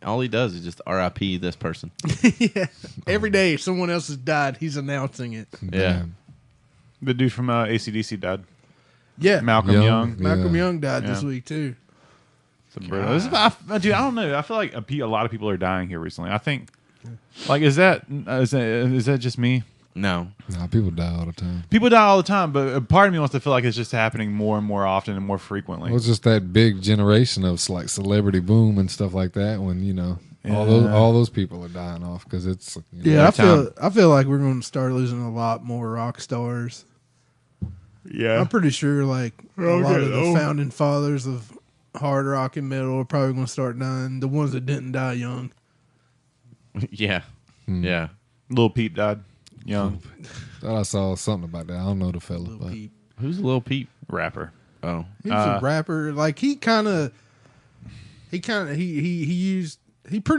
All he does is just R.I.P. this person. Yeah. Every day if someone else has died, he's announcing it. Yeah. Damn. The dude from AC/DC died. Yeah. Malcolm Young. Malcolm Yeah. Young died this Yeah. week, too. Dude, I don't know. I feel like a lot of people are dying here recently. I think, like, is that just me? No. Nah, people die all the time. People die all the time, but a part of me wants to feel like it's just happening more and more often and more frequently. Well, it's just that big generation of like celebrity boom and stuff like that. When all those people are dying off because it's Yeah, I feel like we're going to start losing a lot more rock stars. Yeah, I'm pretty sure like a lot of the founding fathers of hard rock and metal are probably going to start dying. The ones that didn't die young. Yeah. Hmm. Yeah. Lil Peep died young. Thought I saw something about that. I don't know the fella, Lil but Peep. Who's Lil Peep? Rapper. Oh. He was a rapper. Like he pretty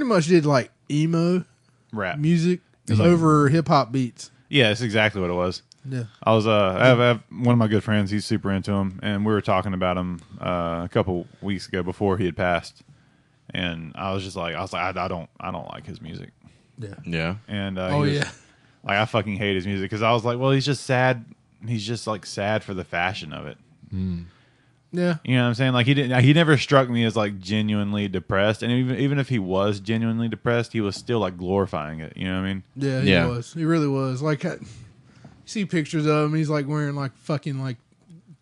much did like emo Rap. music It's like- over hip hop beats. Yeah, that's exactly what it was. Yeah. I was I have one of my good friends. He's super into him, and we were talking about him a couple weeks ago before he had passed. And I was like, I don't like his music. Yeah. Yeah. And Yeah. like I fucking hate his music because I was like, well, he's just sad. He's just like sad for the fashion of it. Yeah. You know what I'm saying? Like he never struck me as like genuinely depressed, and even if he was genuinely depressed, he was still like glorifying it. You know what I mean? Yeah, Yeah. he was. He really was. Like, you see pictures of him. He's like wearing like fucking like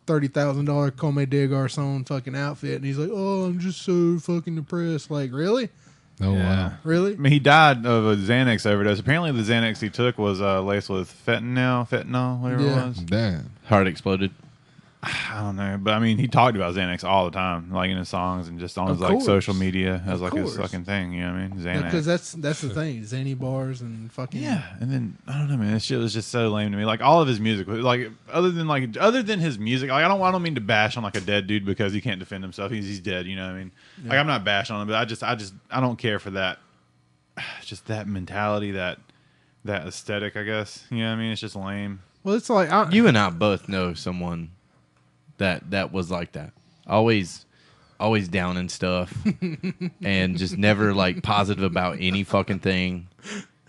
$30,000 Comme des Garçons fucking outfit, and he's like, "Oh, I'm just so fucking depressed." Like, really, oh wow. really? I mean, he died of a Xanax overdose. Apparently, the Xanax he took was laced with fentanyl, whatever Yeah. it was. Damn. Heart exploded. I don't know, but I mean, he talked about Xanax all the time, like in his songs and just on Of his like course. social media as Of like his course. fucking thing. You know what I mean? Xanax. Because that's the thing. Xanny bars and fucking Yeah, and then I don't know, man. This shit was just so lame to me. Like all of his music, like other than his music, like I don't mean to bash on like a dead dude because he can't defend himself. He's dead. You know what I mean? Yeah. Like I'm not bashing on him, but I don't care for that. Just that mentality, that aesthetic. I guess you know what I mean. It's just lame. Well, it's like You and I both know someone that was like that. Always down and stuff, and just never like positive about any fucking thing.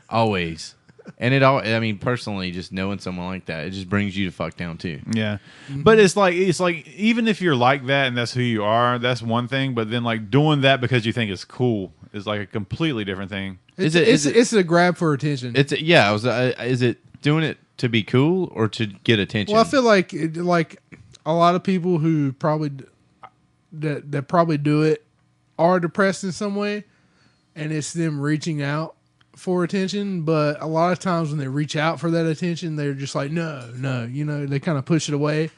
Always, and it all. I mean, personally, just knowing someone like that, it just brings you to fuck down too. Yeah, but it's like even if you're like that and that's who you are, that's one thing. But then like doing that because you think it's cool is like a completely different thing. it's a grab for attention. Is it doing it to be cool or to get attention? Well, I feel like a lot of people who probably that probably do it are depressed in some way, and it's them reaching out for attention. But a lot of times when they reach out for that attention, they're just like, no, they kind of push it away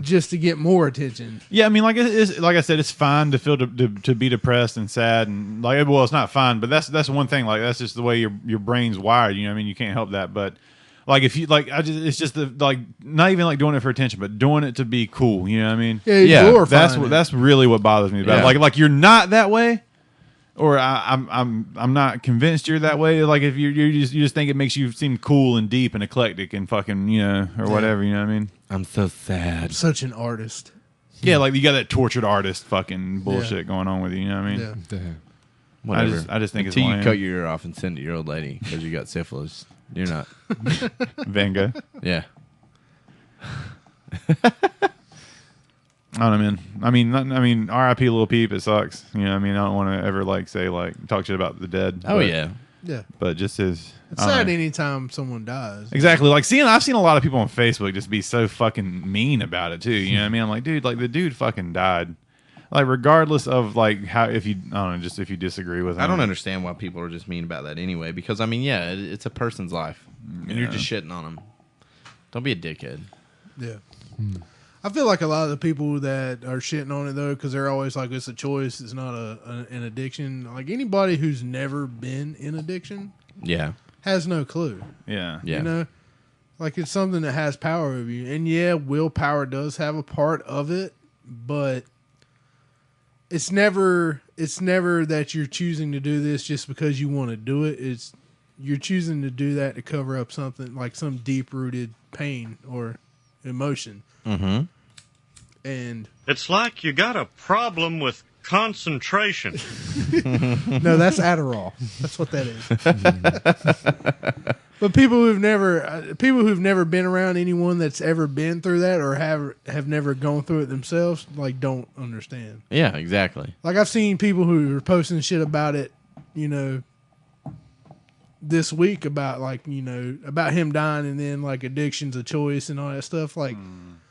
just to get more attention. Yeah, I mean, like it's like I said, it's fine to feel to be depressed and sad, and like well, it's not fine, but that's one thing. Like that's just the way your brain's wired. You know what I mean? You can't help that, but. Like if you like, it's just like not even like doing it for attention, but doing it to be cool. You know what I mean? Yeah, glorifying that's really what bothers me about it. Yeah. Like you're not that way, or I'm not convinced you're that way. Like if you just think it makes you seem cool and deep and eclectic and fucking or whatever. You know what I mean? I'm so sad. Such an artist. Yeah, like you got that tortured artist fucking bullshit going on with you. You know what I mean? Yeah. Damn. Whatever. I just think until it's you lame. cut your ear off and send it to your old lady because you got syphilis. You're not. Van Gogh. Yeah. I don't know, man. I mean, R.I.P. Lil Peep. It sucks. You know, I mean, I don't want to ever talk shit about the dead. Oh but, yeah. But just as it's sad anytime someone dies. Exactly. Like I've seen a lot of people on Facebook just be so fucking mean about it too. You know what I mean? I'm like, dude, like the dude fucking died. Like regardless of like how if you disagree with him. I don't understand why people are just mean about that anyway. Because I mean, yeah, it's a person's life, and you're just shitting on them. Don't be a dickhead. Yeah. I feel like a lot of the people that are shitting on it though, because they're always like, it's a choice, it's not an addiction. Like anybody who's never been in addiction, has no clue. Yeah. You know, like it's something that has power over you, and yeah, willpower does have a part of it, but it's never that you're choosing to do this just because you want to do it. It's you're choosing to do that to cover up something like some deep rooted pain or emotion. Mm-hmm. And it's like you got a problem with concentration. No, that's Adderall. That's what that is. But people who've never been around anyone that's ever been through that or have never gone through it themselves, like don't understand. Yeah, exactly. Like I've seen people who are posting shit about it, you know, this week about about him dying and then like addiction's a choice and all that stuff. Like,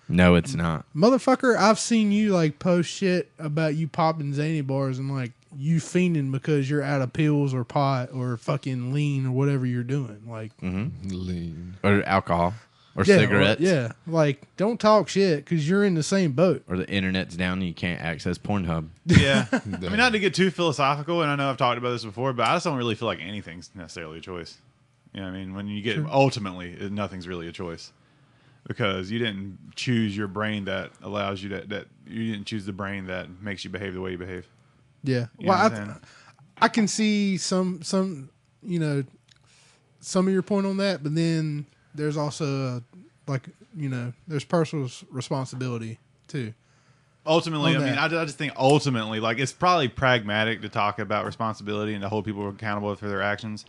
no, it's not. Motherfucker, I've seen you like post shit about you popping zany bars and like you fiending because you're out of pills or pot or fucking lean or whatever you're doing. Like lean or alcohol or cigarettes. Yeah, like don't talk shit because you're in the same boat. Or the internet's down and you can't access Pornhub. Yeah. I mean, not to get too philosophical, and I know I've talked about this before, but I just don't really feel like anything's necessarily a choice. You know what I mean? When you get ultimately, nothing's really a choice. Because you didn't choose your brain that allows you that you didn't choose the brain that makes you behave the way you behave. Yeah. You know I can see some some of your point on that, but then there's also there's personal responsibility too. Ultimately, I mean, I just think ultimately, like it's probably pragmatic to talk about responsibility and to hold people accountable for their actions.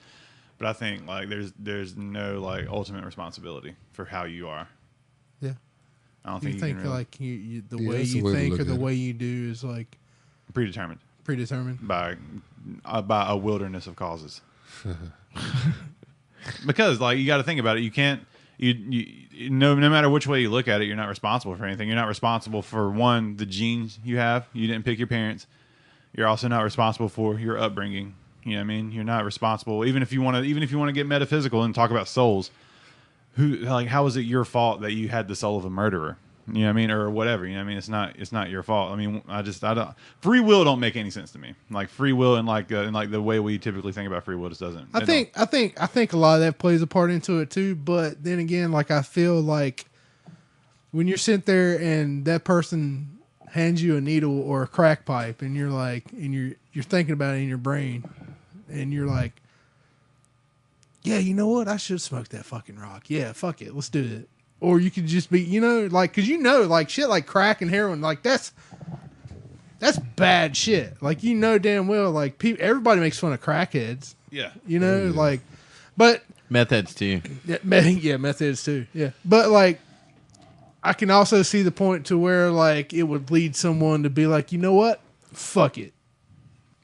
But I think like there's no like ultimate responsibility for how you are. Yeah. I don't you think think you can really, like the way you think or the way you do is like predetermined by a wilderness of causes. Because like you got to think about it, you can't no matter which way you look at it, you're not responsible for anything. You're not responsible for the genes you have. You didn't pick your parents. You're also not responsible for your upbringing. You know what I mean? You're not responsible. Even if you want to get metaphysical and talk about souls, how is it your fault that you had the soul of a murderer? You know what I mean? Or whatever. You know what I mean? It's not your fault. I mean, I don't. Free will don't make any sense to me. Like free will and like the way we typically think about free will just doesn't. I think a lot of that plays a part into it too. But then again, like I feel like when you're sitting there and that person hands you a needle or a crack pipe, and you're like, and you're thinking about it in your brain, and you're like, yeah, you know what? I should smoke that fucking rock. Yeah, fuck it. Let's do it. Or you could just be, like, because like shit like crack and heroin, like that's bad shit. Like, damn well, like everybody makes fun of crackheads. Yeah. Like, but meth heads too. Yeah, meth heads too. Yeah. But like, I can also see the point to where like it would lead someone to be like, you know what? Fuck it.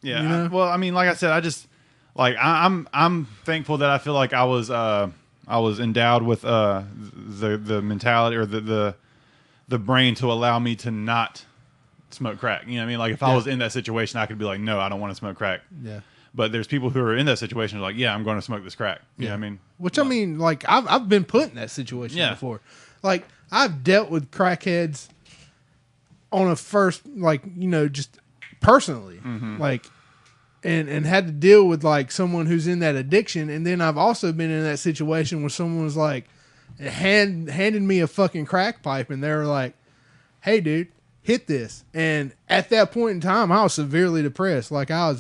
Yeah. Well, I mean, like I said, I just like I'm thankful that I feel like I was endowed with the mentality or the brain to allow me to not smoke crack. You know what I mean? Like if I was in that situation, I could be like, no, I don't want to smoke crack. Yeah. But there's people who are in that situation who are like, yeah, I'm going to smoke this crack. You know what I mean? Which I mean, like I've been put in that situation before. Like I've dealt with crackheads on a first, like, just personally, like, and had to deal with like someone who's in that addiction. And then I've also been in that situation where someone was like, handed me a fucking crack pipe, and they were like, hey dude, hit this. And at that point in time, I was severely depressed. Like I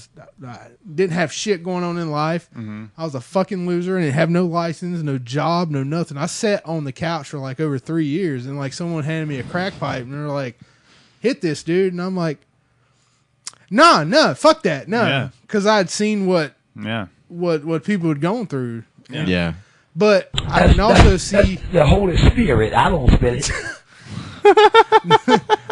didn't have shit going on in life. I was a fucking loser and didn't have no license, no job, no nothing. I sat on the couch for like over 3 years, and like someone handed me a crack pipe and they're like, hit this dude. And I'm like, no, fuck that. No. Cause I'd seen what people had gone through. Yeah. But I can also see the Holy Spirit. I don't spell it.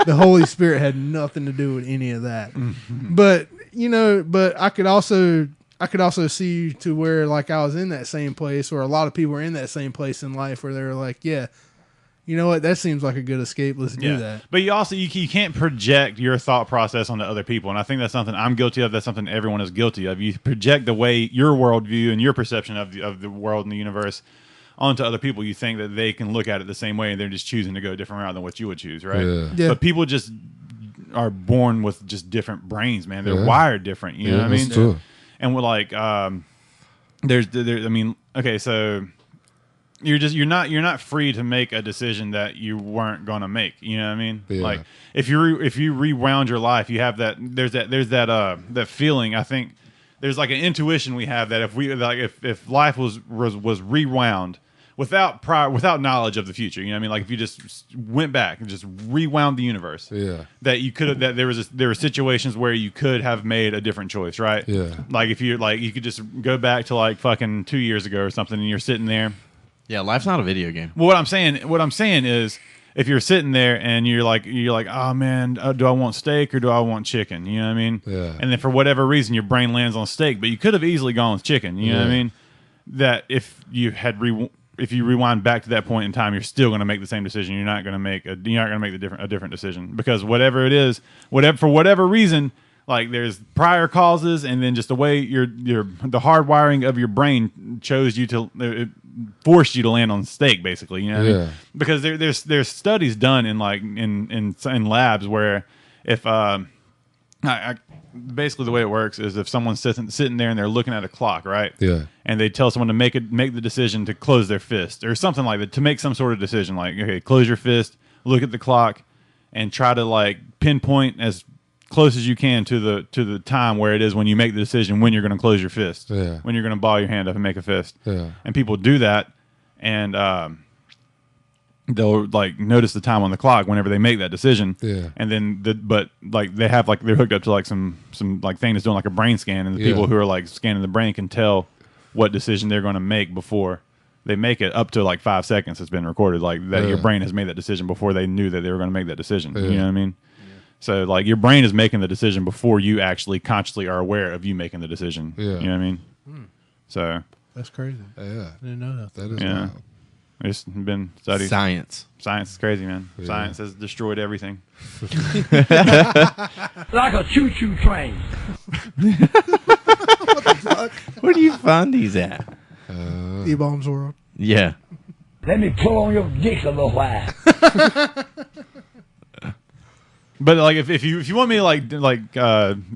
The Holy Spirit had nothing to do with any of that. But I could also see to where like I was in that same place, or a lot of people are in that same place in life where they're like, yeah, you know what, that seems like a good escape. Let's do that. But you also you can't project your thought process onto other people, and I think that's something I'm guilty of. That's something everyone is guilty of. You project the way your worldview and your perception of the world and the universe onto other people. You think that they can look at it the same way, and they're just choosing to go a different route than what you would choose, right? Yeah. But people just are born with just different brains, man. They're wired different. You know what I mean? That's true. And we're like, there's I mean, okay, so you're not free to make a decision that you weren't gonna make. You know what I mean? Yeah. Like if you rewound your life, you have that there's that feeling. I think there's like an intuition we have that if life was rewound without knowledge of the future, you know what I mean? Like if you just went back and just rewound the universe, that you could have, that there were situations where you could have made a different choice, right? Yeah. Like if you could just go back to like fucking 2 years ago or something, and you're sitting there. Yeah, life's not a video game. Well, what I'm saying is, if you're sitting there and you're like, oh man, do I want steak or do I want chicken? You know what I mean? Yeah. And then for whatever reason, your brain lands on steak, but you could have easily gone with chicken. You know what I mean? That if you rewind back to that point in time, you're still going to make the same decision. You're not going to make a different decision, because whatever it is, for whatever reason, like there's prior causes, and then just the way the hardwiring of your brain chose you to. It forced you to land on steak, basically. You know what I mean? Because there's studies done in like in labs where if basically the way it works is if someone's sitting there and they're looking at a clock, right? Yeah. And they tell someone to make the decision to close their fist or something like that, to make some sort of decision, like, okay, close your fist, look at the clock, and try to like pinpoint as close as you can to the time where it is when you make the decision when you're going to close your fist, when you're going to ball your hand up and make a fist. And people do that, and they'll like notice the time on the clock whenever they make that decision. And then but like they have like they're hooked up to like some like thing that's doing like a brain scan, and the people who are like scanning the brain can tell what decision they're going to make before they make it, up to like 5 seconds. It's been recorded like that your brain has made that decision before they knew that they were going to make that decision. You know what I mean? So like your brain is making the decision before you actually consciously are aware of you making the decision. You know what I mean? So that's crazy. Yeah. I didn't know that. That is wild. It's been studied. Science is crazy, man. Science has destroyed everything. Like a choo-choo train. Where do you find these at? E-Bombs World. Yeah. Let me pull on your dick a little while. But like if you want me to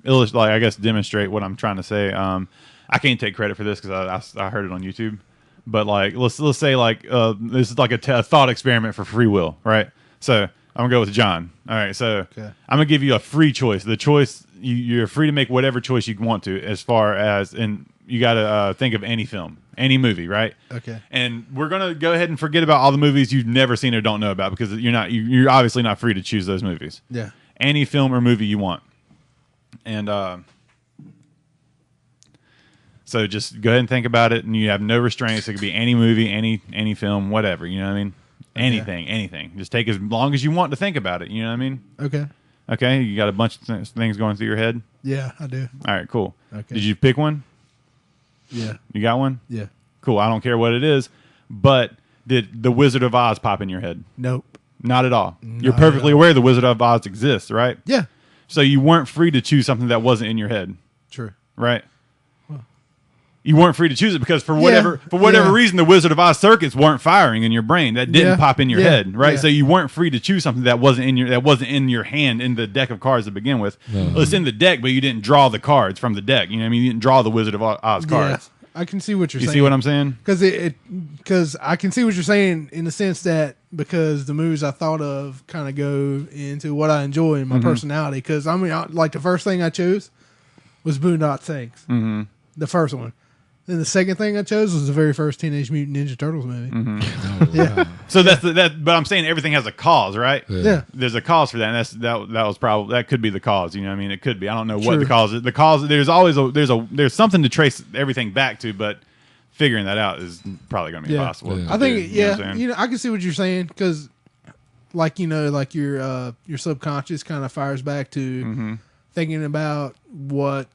illustrate, like I guess demonstrate what I'm trying to say, I can't take credit for this because I heard it on YouTube. But like let's say like this is like a thought experiment for free will, right? So I'm gonna go with John. All right, so I'm gonna give you a free choice. The choice you're free to make whatever choice you want to, as far as, and you got to think of any film, any movie, right? Okay. And we're gonna go ahead and forget about all the movies you've never seen or don't know about, because you're obviously not free to choose those movies. Yeah. Any film or movie you want, and so just go ahead and think about it, and you have no restraints. It could be any movie, any film, whatever. You know what I mean? Anything. Just take as long as you want to think about it. You know what I mean? Okay. You got a bunch of things going through your head? Yeah, I do. All right, cool. Okay. Did you pick one? Yeah. You got one? Yeah. Cool. I don't care what it is, but did the Wizard of Oz pop in your head? Nope. Not at all. You're perfectly aware the Wizard of Oz exists, right? Yeah. So you weren't free to choose something that wasn't in your head. True. Right? You weren't free to choose it because for whatever reason, the Wizard of Oz circuits weren't firing in your brain. That didn't pop in your head, right? So you weren't free to choose something that wasn't in your hand in the deck of cards to begin with. Well, it's in the deck, but you didn't draw the cards from the deck. You know what I mean? You didn't draw the Wizard of Oz cards. I can see what you're saying. You see what I'm saying? Because I can see what you're saying in the sense that because the movies I thought of kind of go into what I enjoy in my personality. Because I mean, like the first thing I chose was Boondock Saints, the first one. Then the second thing I chose was the very first Teenage Mutant Ninja Turtles movie. So that's that. But I'm saying everything has a cause, right? Yeah. There's a cause for that. And that was probably, that could be the cause. You know what I mean? It could be. I don't know what the cause is. The cause, there's always there's something to trace everything back to, but figuring that out is probably going to be impossible. I think I can see what you're saying, because like like your subconscious kind of fires back to thinking about what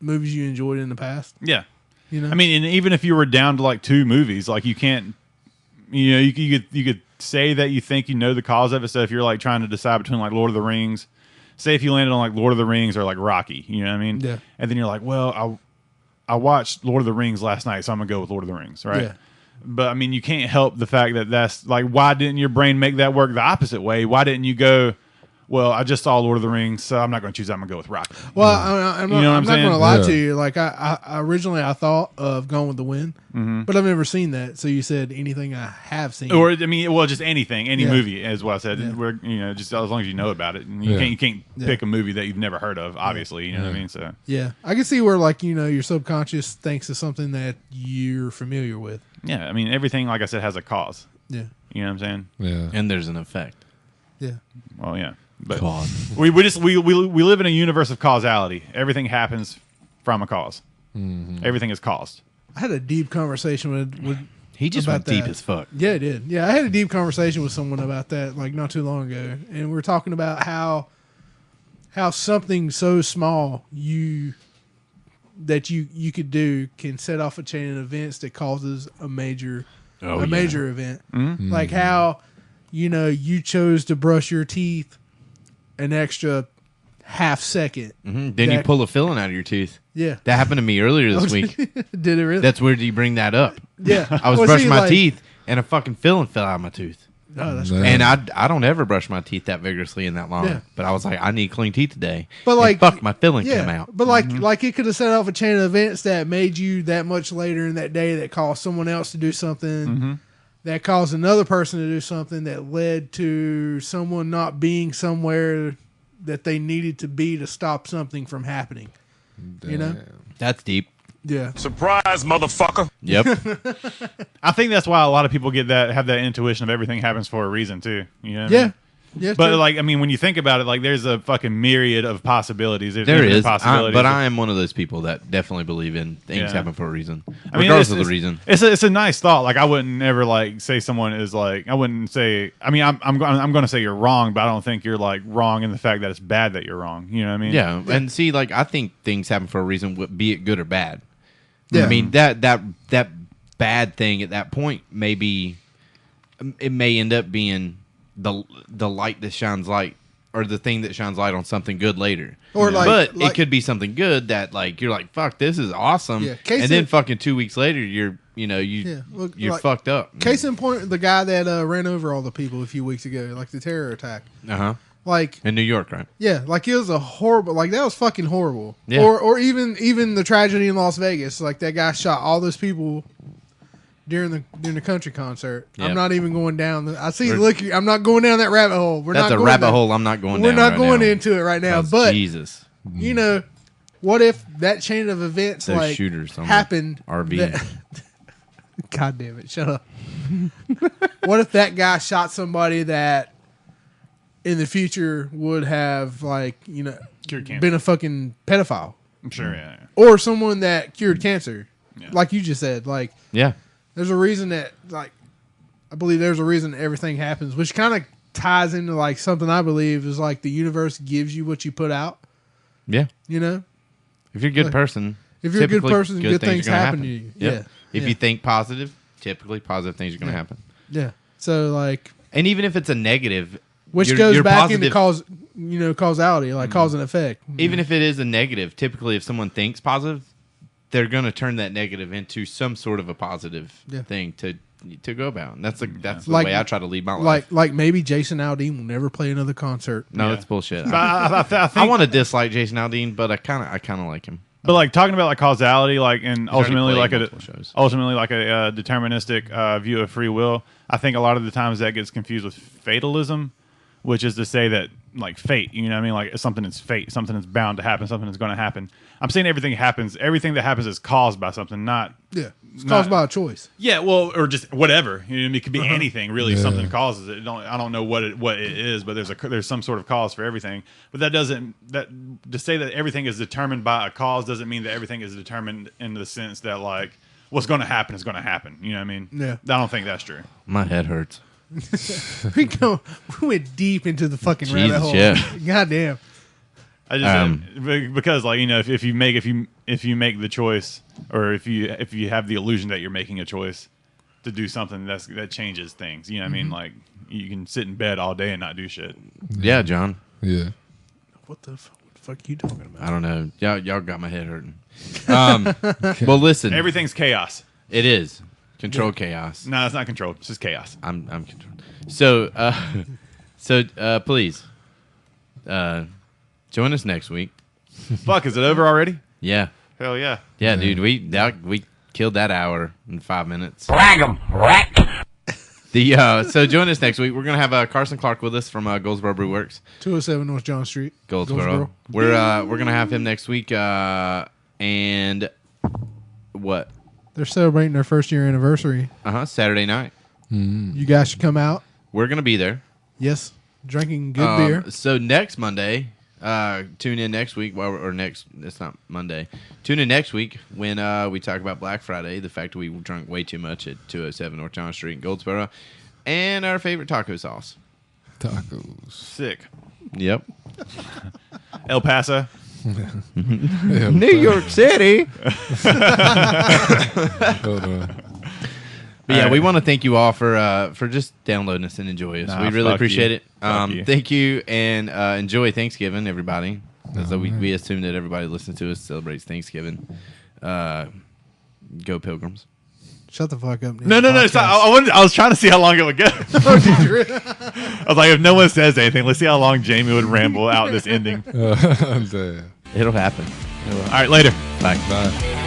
movies you enjoyed in the past. Yeah. You know, I mean, and even if you were down to like 2 movies, like you can't, you could say that you think you know the cause of it. So if you're like trying to decide between like Lord of the Rings, say if you landed on like Lord of the Rings or like Rocky, you know what I mean? Yeah. And then you're like, well, I watched Lord of the Rings last night, so I'm gonna go with Lord of the Rings, right? Yeah. But I mean, you can't help the fact that that's like, why didn't your brain make that work the opposite way? Why didn't you go, well, I just saw Lord of the Rings, so I'm not going to choose that. I'm going to go with Rocky. Well, I'm You know what I'm not saying? going to lie Yeah. to you. Like I originally I thought of Gone with the Wind, but I've never seen that. So you said anything I have seen, Or I mean, well, just anything, any Yeah. movie is what I said. Yeah. We're just as long as you know about it, and Yeah. you can't Yeah. pick a movie that you've never heard of. Obviously, you know what I Yeah. mean. So yeah, I can see where like your subconscious thinks of something that you're familiar with. yeah, I mean, everything, like I said, has a cause. Yeah, You know what I'm saying? Yeah. And there's an effect. yeah, Well, yeah, but God. we live in a universe of causality. Everything happens from a cause. Everything is caused. I had a deep conversation with He just about went deep that. as fuck. Yeah, I did. Yeah, I had a deep conversation with someone about that like not too long ago, and we were talking about how something so small you could do can set off a chain of events that causes a major event. Like how you chose to brush your teeth an extra half second. Then you That- pull a filling out of your tooth. Yeah, That happened to me earlier this week. did it really? That's weird you bring that up. yeah. I was Well, brushing see, my like- teeth and a fucking filling fell out of my tooth. Oh, that's Yeah. great. And I don't ever brush my teeth that vigorously and that long. Yeah. But I was like, I need clean teeth today. But And like, fuck, my filling yeah, came out. but like it could have set off a chain of events that made you that much later in that day that caused someone else to do something that caused another person to do something that led to someone not being somewhere that they needed to be to stop something from happening. You know? That's deep. Yeah. Surprise, motherfucker. Yep. I think that's why a lot of people have that intuition of everything happens for a reason too. You know? What I Yeah. mean? Yeah. But true. like, I mean, when you think about it, like, there's a fucking myriad of possibilities. There's There infinite is. possibilities. But I am one of those people that definitely believe in things Yeah. happen for a reason. I mean, Regardless of the it's- reason. It's a nice thought. Like, I wouldn't ever like say someone is like, I wouldn't say. I mean, I'm going to say you're wrong, but I don't think you're like wrong in the fact that it's bad that you're wrong. You know what I mean? Yeah. And see, like, I think things happen for a reason, be it good or bad. Yeah. I mean, that bad thing at that point may be, it may end up being the light that shines light, or the thing that shines light on something good later. Or like- but it could be something good that like you're like, fuck, this is awesome. Yeah, case and then in- fucking 2 weeks later, you're Look, you're like, fucked up. Case in point, the guy that ran over all the people a few weeks ago, like the terror attack. Uh-huh. Like, In New York, right? yeah, like it was a horrible, like that was fucking horrible. Yeah. Or even the tragedy in Las Vegas, like that guy shot all those people during the country concert. Yeah. I'm not even going down. I see. We're- Look, I'm not going down that rabbit hole. We're That's not a going rabbit down- hole I'm not going We're down not right going now. into it right now. 'Cause But Jesus. you know, what if that chain of events Those like shooters on the happened? RV. that- God damn it! Shut up. What if that guy shot somebody that in the future would have Cured cancer. been a fucking pedophile, I'm sure. Yeah. or someone that cured cancer, Yeah. like you just said? Like, Yeah. there's a reason that I believe there's a reason everything happens, which kind of ties into like something I believe is like the universe gives you what you put out. Yeah. You know, If you're a good Like, person, if you're a good typically person, good things are gonna happen to you. Yep. Yeah. If Yeah. you think positive, typically positive things are going to happen. yeah. So like, And even if it's a negative, which you're- goes you're back positive- into causality, like cause and effect. even if it is a negative, typically if someone thinks positive, they're going to turn that negative into some sort of a positive Yeah. thing to go about. And that's the Like- way I try to lead my life. Like maybe Jason Aldean will never play another concert. No, Yeah. that's bullshit. But I think, I want to dislike Jason Aldean, but I kind of like him. but like talking about like causality, like and already ultimately played like multiple shows. a deterministic view of free will. I think a lot of the times that gets confused with fatalism, which is to say that like fate, you know what I mean? Like something is fate, something is bound to happen, something is going to happen. I'm saying everything that happens is caused by something, not Yeah, it's caused Not- by a choice. yeah, well, or just whatever. You know, it could be anything really. Yeah. Something causes it. I don't know what it is, but there's some sort of cause for everything. But that to say that everything is determined by a cause doesn't mean that everything is determined in the sense that like what's going to happen is going to happen. You know what I mean? Yeah. I don't think that's true. My head hurts. We went deep into the fucking rabbit Jesus, hole. yeah. Goddamn. I just because like if you make the choice, or if you have the illusion that you're making a choice to do something that changes things, you know what I mean? Like you can sit in bed all day and not do shit. Yeah, John. Yeah. What the fuck are you talking about? I don't know. Y'all got my head hurting. Well, listen. Everything's chaos. It is controlled chaos. No, it's not controlled. It's just chaos. I'm controlled. So please join us next week. Fuck, is it over already? Yeah. Hell yeah. Yeah, dude. We killed that hour in 5 minutes. Rag 'em, rat. So join us next week. We're gonna have Carson Clark with us from Goldsboro Brew Works, 207 North John Street. Goldsboro. We're gonna have him next week. And what? They're celebrating their first year anniversary. Saturday night. You guys should come out. We're gonna be there. Yes, drinking good beer. So next Monday, tune in next week. It's not Monday. Tune in next week when we talk about Black Friday, the fact that we drank way too much at 207 North John Street in Goldsboro, and our favorite taco sauce. Tacos. Sick. Yep. El Paso. New York City. Hold on. But yeah, we want to thank you all for just downloading us and enjoying us. We really appreciate it. Thank you, and enjoy Thanksgiving, everybody. We assume that everybody listening to us celebrates Thanksgiving. Go Pilgrims. Shut the fuck up. No. Stop. I was trying to see how long it would go. I was like, if no one says anything, let's see how long Jamie would ramble out this ending. Damn. It'll happen. All right, later. Bye. Bye.